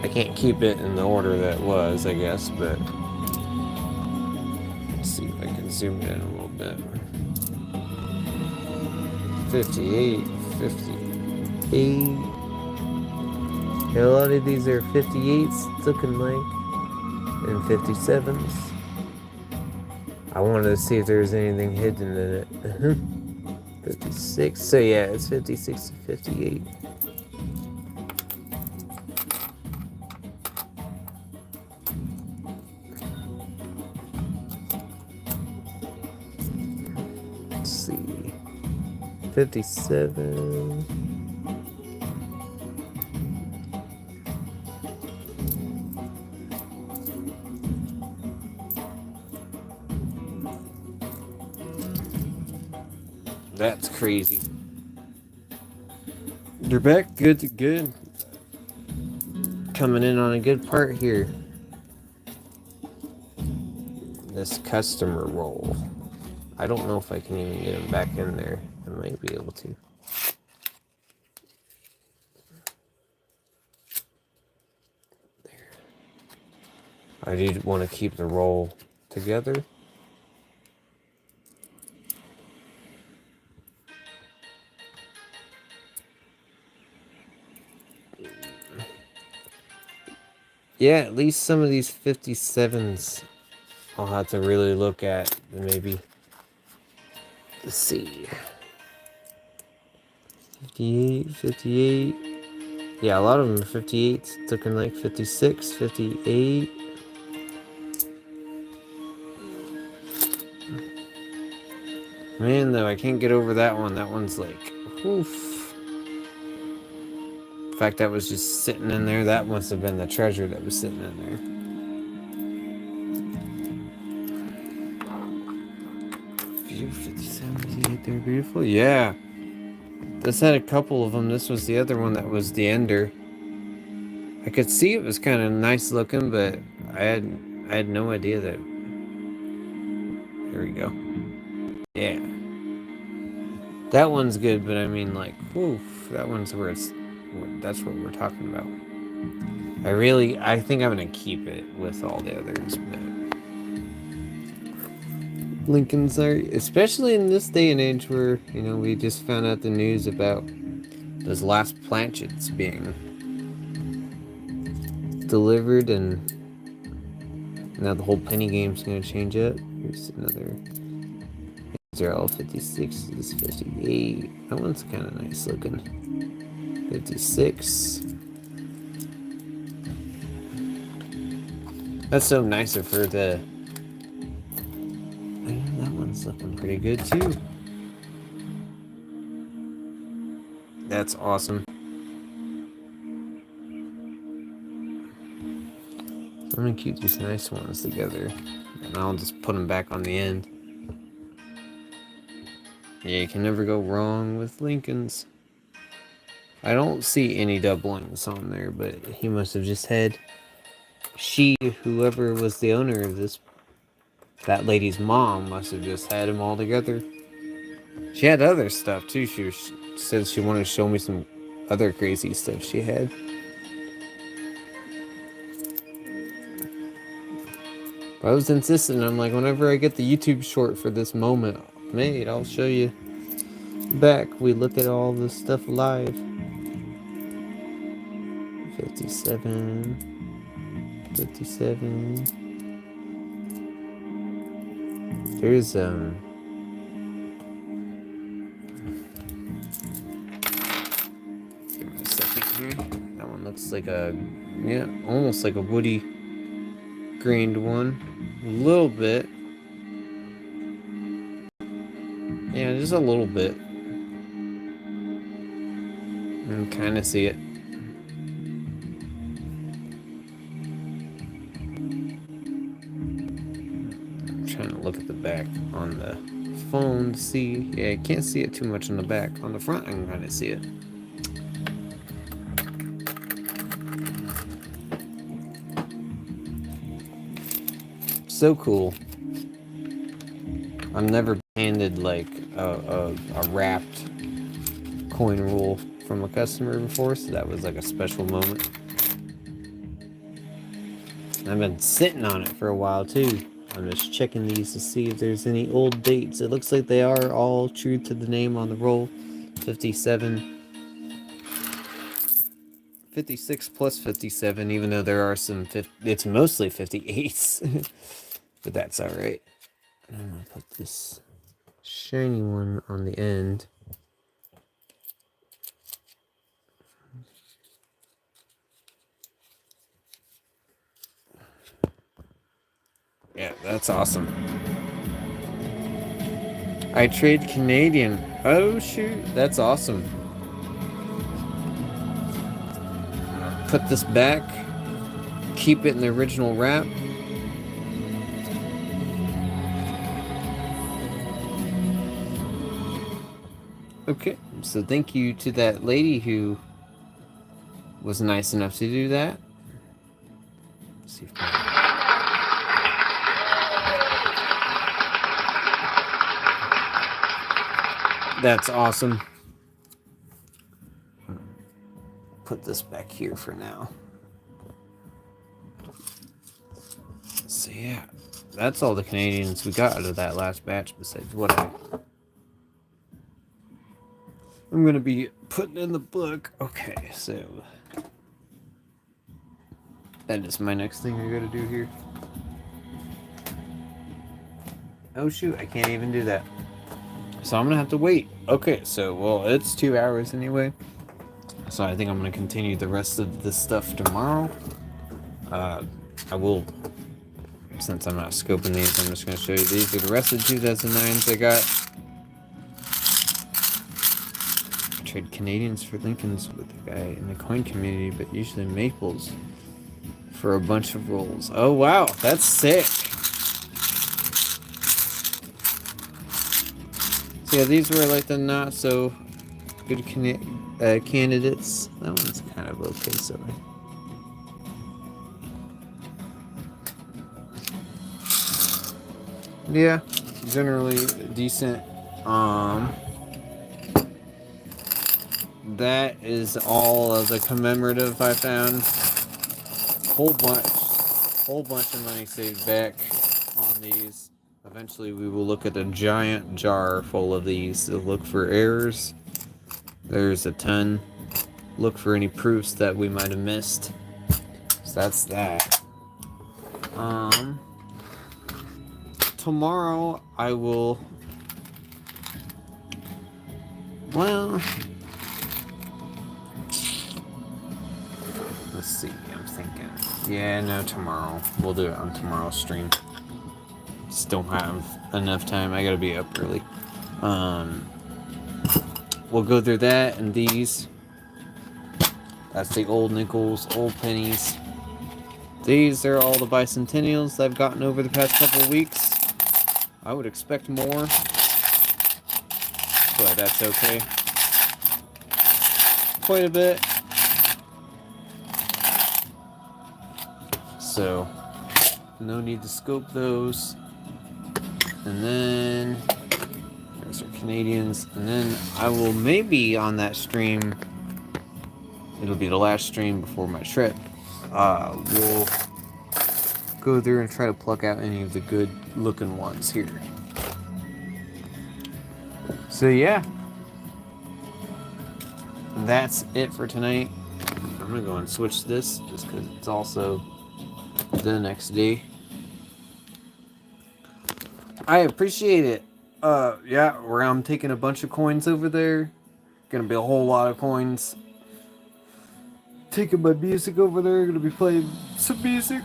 [SPEAKER 1] I can't keep it in the order that was, I guess, but let's see if I can zoom in a little bit. 58, 58. A lot of these are 58s, looking like, and 57s. I wanted to see if there's anything hidden in it. 56. So yeah, it's 56 to 58. Let's see. 57. That's crazy. They're back good to good. Coming in on a good part here. This customer roll. I don't know if I can even get them back in there. I might be able to. There. I do want to keep the roll together. Yeah, at least some of these 57s I'll have to really look at, maybe. Let's see. 58, 58. Yeah, a lot of them are 58s. Looking like 56, 58. Man, though, I can't get over that one. That one's like, oof. In fact, that was just sitting in there. That must have been the treasure that was sitting in there. View 57, 58, they're beautiful. Yeah. This had a couple of them. This was the other one that was the ender. I could see it was kind of nice looking, but I had no idea that. Here we go. Yeah. That one's good, but I mean, like, oof, that one's where it's, that's what we're talking about. I think I'm gonna keep it with all the others, but Lincolns are, especially in this day and age where, you know, we just found out the news about those last planchets being delivered, and now the whole penny game's gonna change up. Here's another. These are all 56s, 58. That one's kind of nice looking. 56. That's so nicer for the. That one's looking pretty good too. That's awesome. I'm gonna keep these nice ones together, and I'll just put them back on the end. Yeah, you can never go wrong with Lincolns. I don't see any doublings on there, but he must have just had. Whoever was the owner of this, that lady's mom, must have just had them all together. She had other stuff too. She said she wanted to show me some other crazy stuff she had. But I was insistent. I'm like, whenever I get the YouTube short for this moment made, I'll show you back. We look at all this stuff live. 57. 57. There's Give me a second here. That one looks like a, yeah, almost like a woody grained one. A little bit. Yeah, just a little bit. You can kind of see it. I'm trying to look at the back on the phone to see. Yeah, I can't see it too much on the back. On the front, I can kind of see it. So cool. I've never handed like a wrapped coin roll from a customer before, so that was like a special moment. I've been sitting on it for a while too. I'm just checking these to see if there's any old dates. It looks like they are all true to the name on the roll. 57. 56 plus 57, even though there are some, it's mostly 58s. But that's alright. I'm gonna put this shiny one on the end. Yeah, that's awesome. I trade Canadian. Oh shoot, that's awesome. Put this back. Keep it in the original wrap. Okay, so thank you to that lady who was nice enough to do that. Let's see if that's awesome. Put this back here for now. So yeah, that's all the Canadians we got out of that last batch besides what I'm gonna be putting in the book. Okay, so That is my next thing I gotta do here. Oh shoot, I can't even do that. So I'm gonna have to wait. Okay, so, well, it's 2 hours anyway. So I think I'm gonna continue the rest of this stuff tomorrow. I will, since I'm not scoping these, I'm just gonna show you these are the rest of the 2009s I got. I trade Canadians for Lincolns with the guy in the coin community, but usually Maples for a bunch of rolls. Oh wow, that's sick. So yeah, these were like the not so good candidates. That one's kind of okay, so. Yeah, generally decent. That is all of the commemorative I found. Whole bunch of money saved back on these. Eventually we will look at a giant jar full of these to look for errors. There's a ton. Look for any proofs that we might have missed. So that's that. Tomorrow I will, well, let's see, I'm thinking, yeah, no, tomorrow, we'll do it on tomorrow's stream. Just don't have enough time, I gotta be up early. We'll go through that and these. That's the old nickels, old pennies. These are all the bicentennials I've gotten over the past couple of weeks. I would expect more, but that's okay. Quite a bit. So, no need to scope those. And then, those are Canadians. And then I will maybe on that stream, it'll be the last stream before my trip. We'll go through and try to pluck out any of the good looking ones here. So yeah, that's it for tonight. I'm gonna go and switch this just because it's also the next day. I appreciate it. Yeah, where I'm taking a bunch of coins over there. Gonna be a whole lot of coins. Taking my music over there. Gonna be playing some music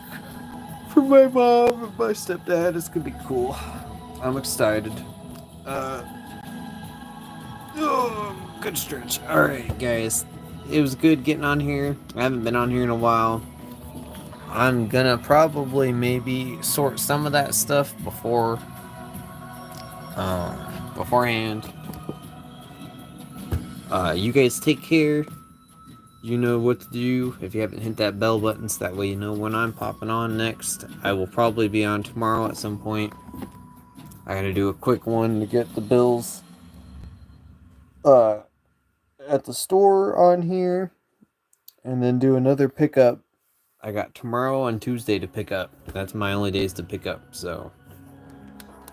[SPEAKER 1] for my mom and my stepdad. It's gonna be cool. I'm excited. Good stretch. Alright, guys. It was good getting on here. I haven't been on here in a while. I'm gonna probably maybe sort some of that stuff beforehand. You guys take care. You know what to do. If you haven't hit that bell button, so that way you know when I'm popping on next. I will probably be on tomorrow at some point. I gotta do a quick one to get the bills at the store on here, and then do another pickup. I got tomorrow and Tuesday to pick up. That's my only days to pick up, so.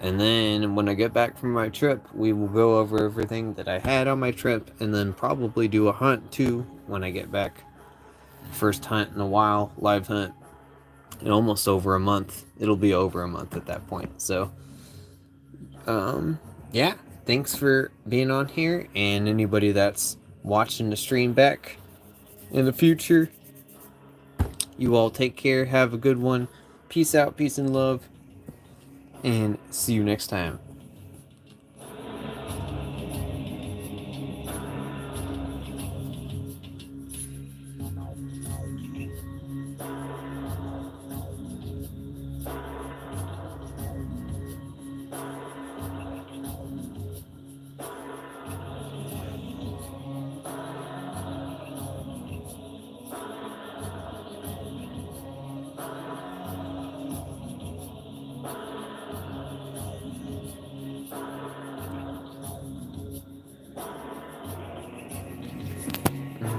[SPEAKER 1] And then when I get back from my trip, we will go over everything that I had on my trip, and then probably do a hunt too when I get back. First hunt in a while, live hunt, in almost over a month. It'll be over a month at that point, so. Yeah, thanks for being on here, and anybody that's watching the stream back in the future, you all take care, have a good one, peace out, peace and love, and see you next time.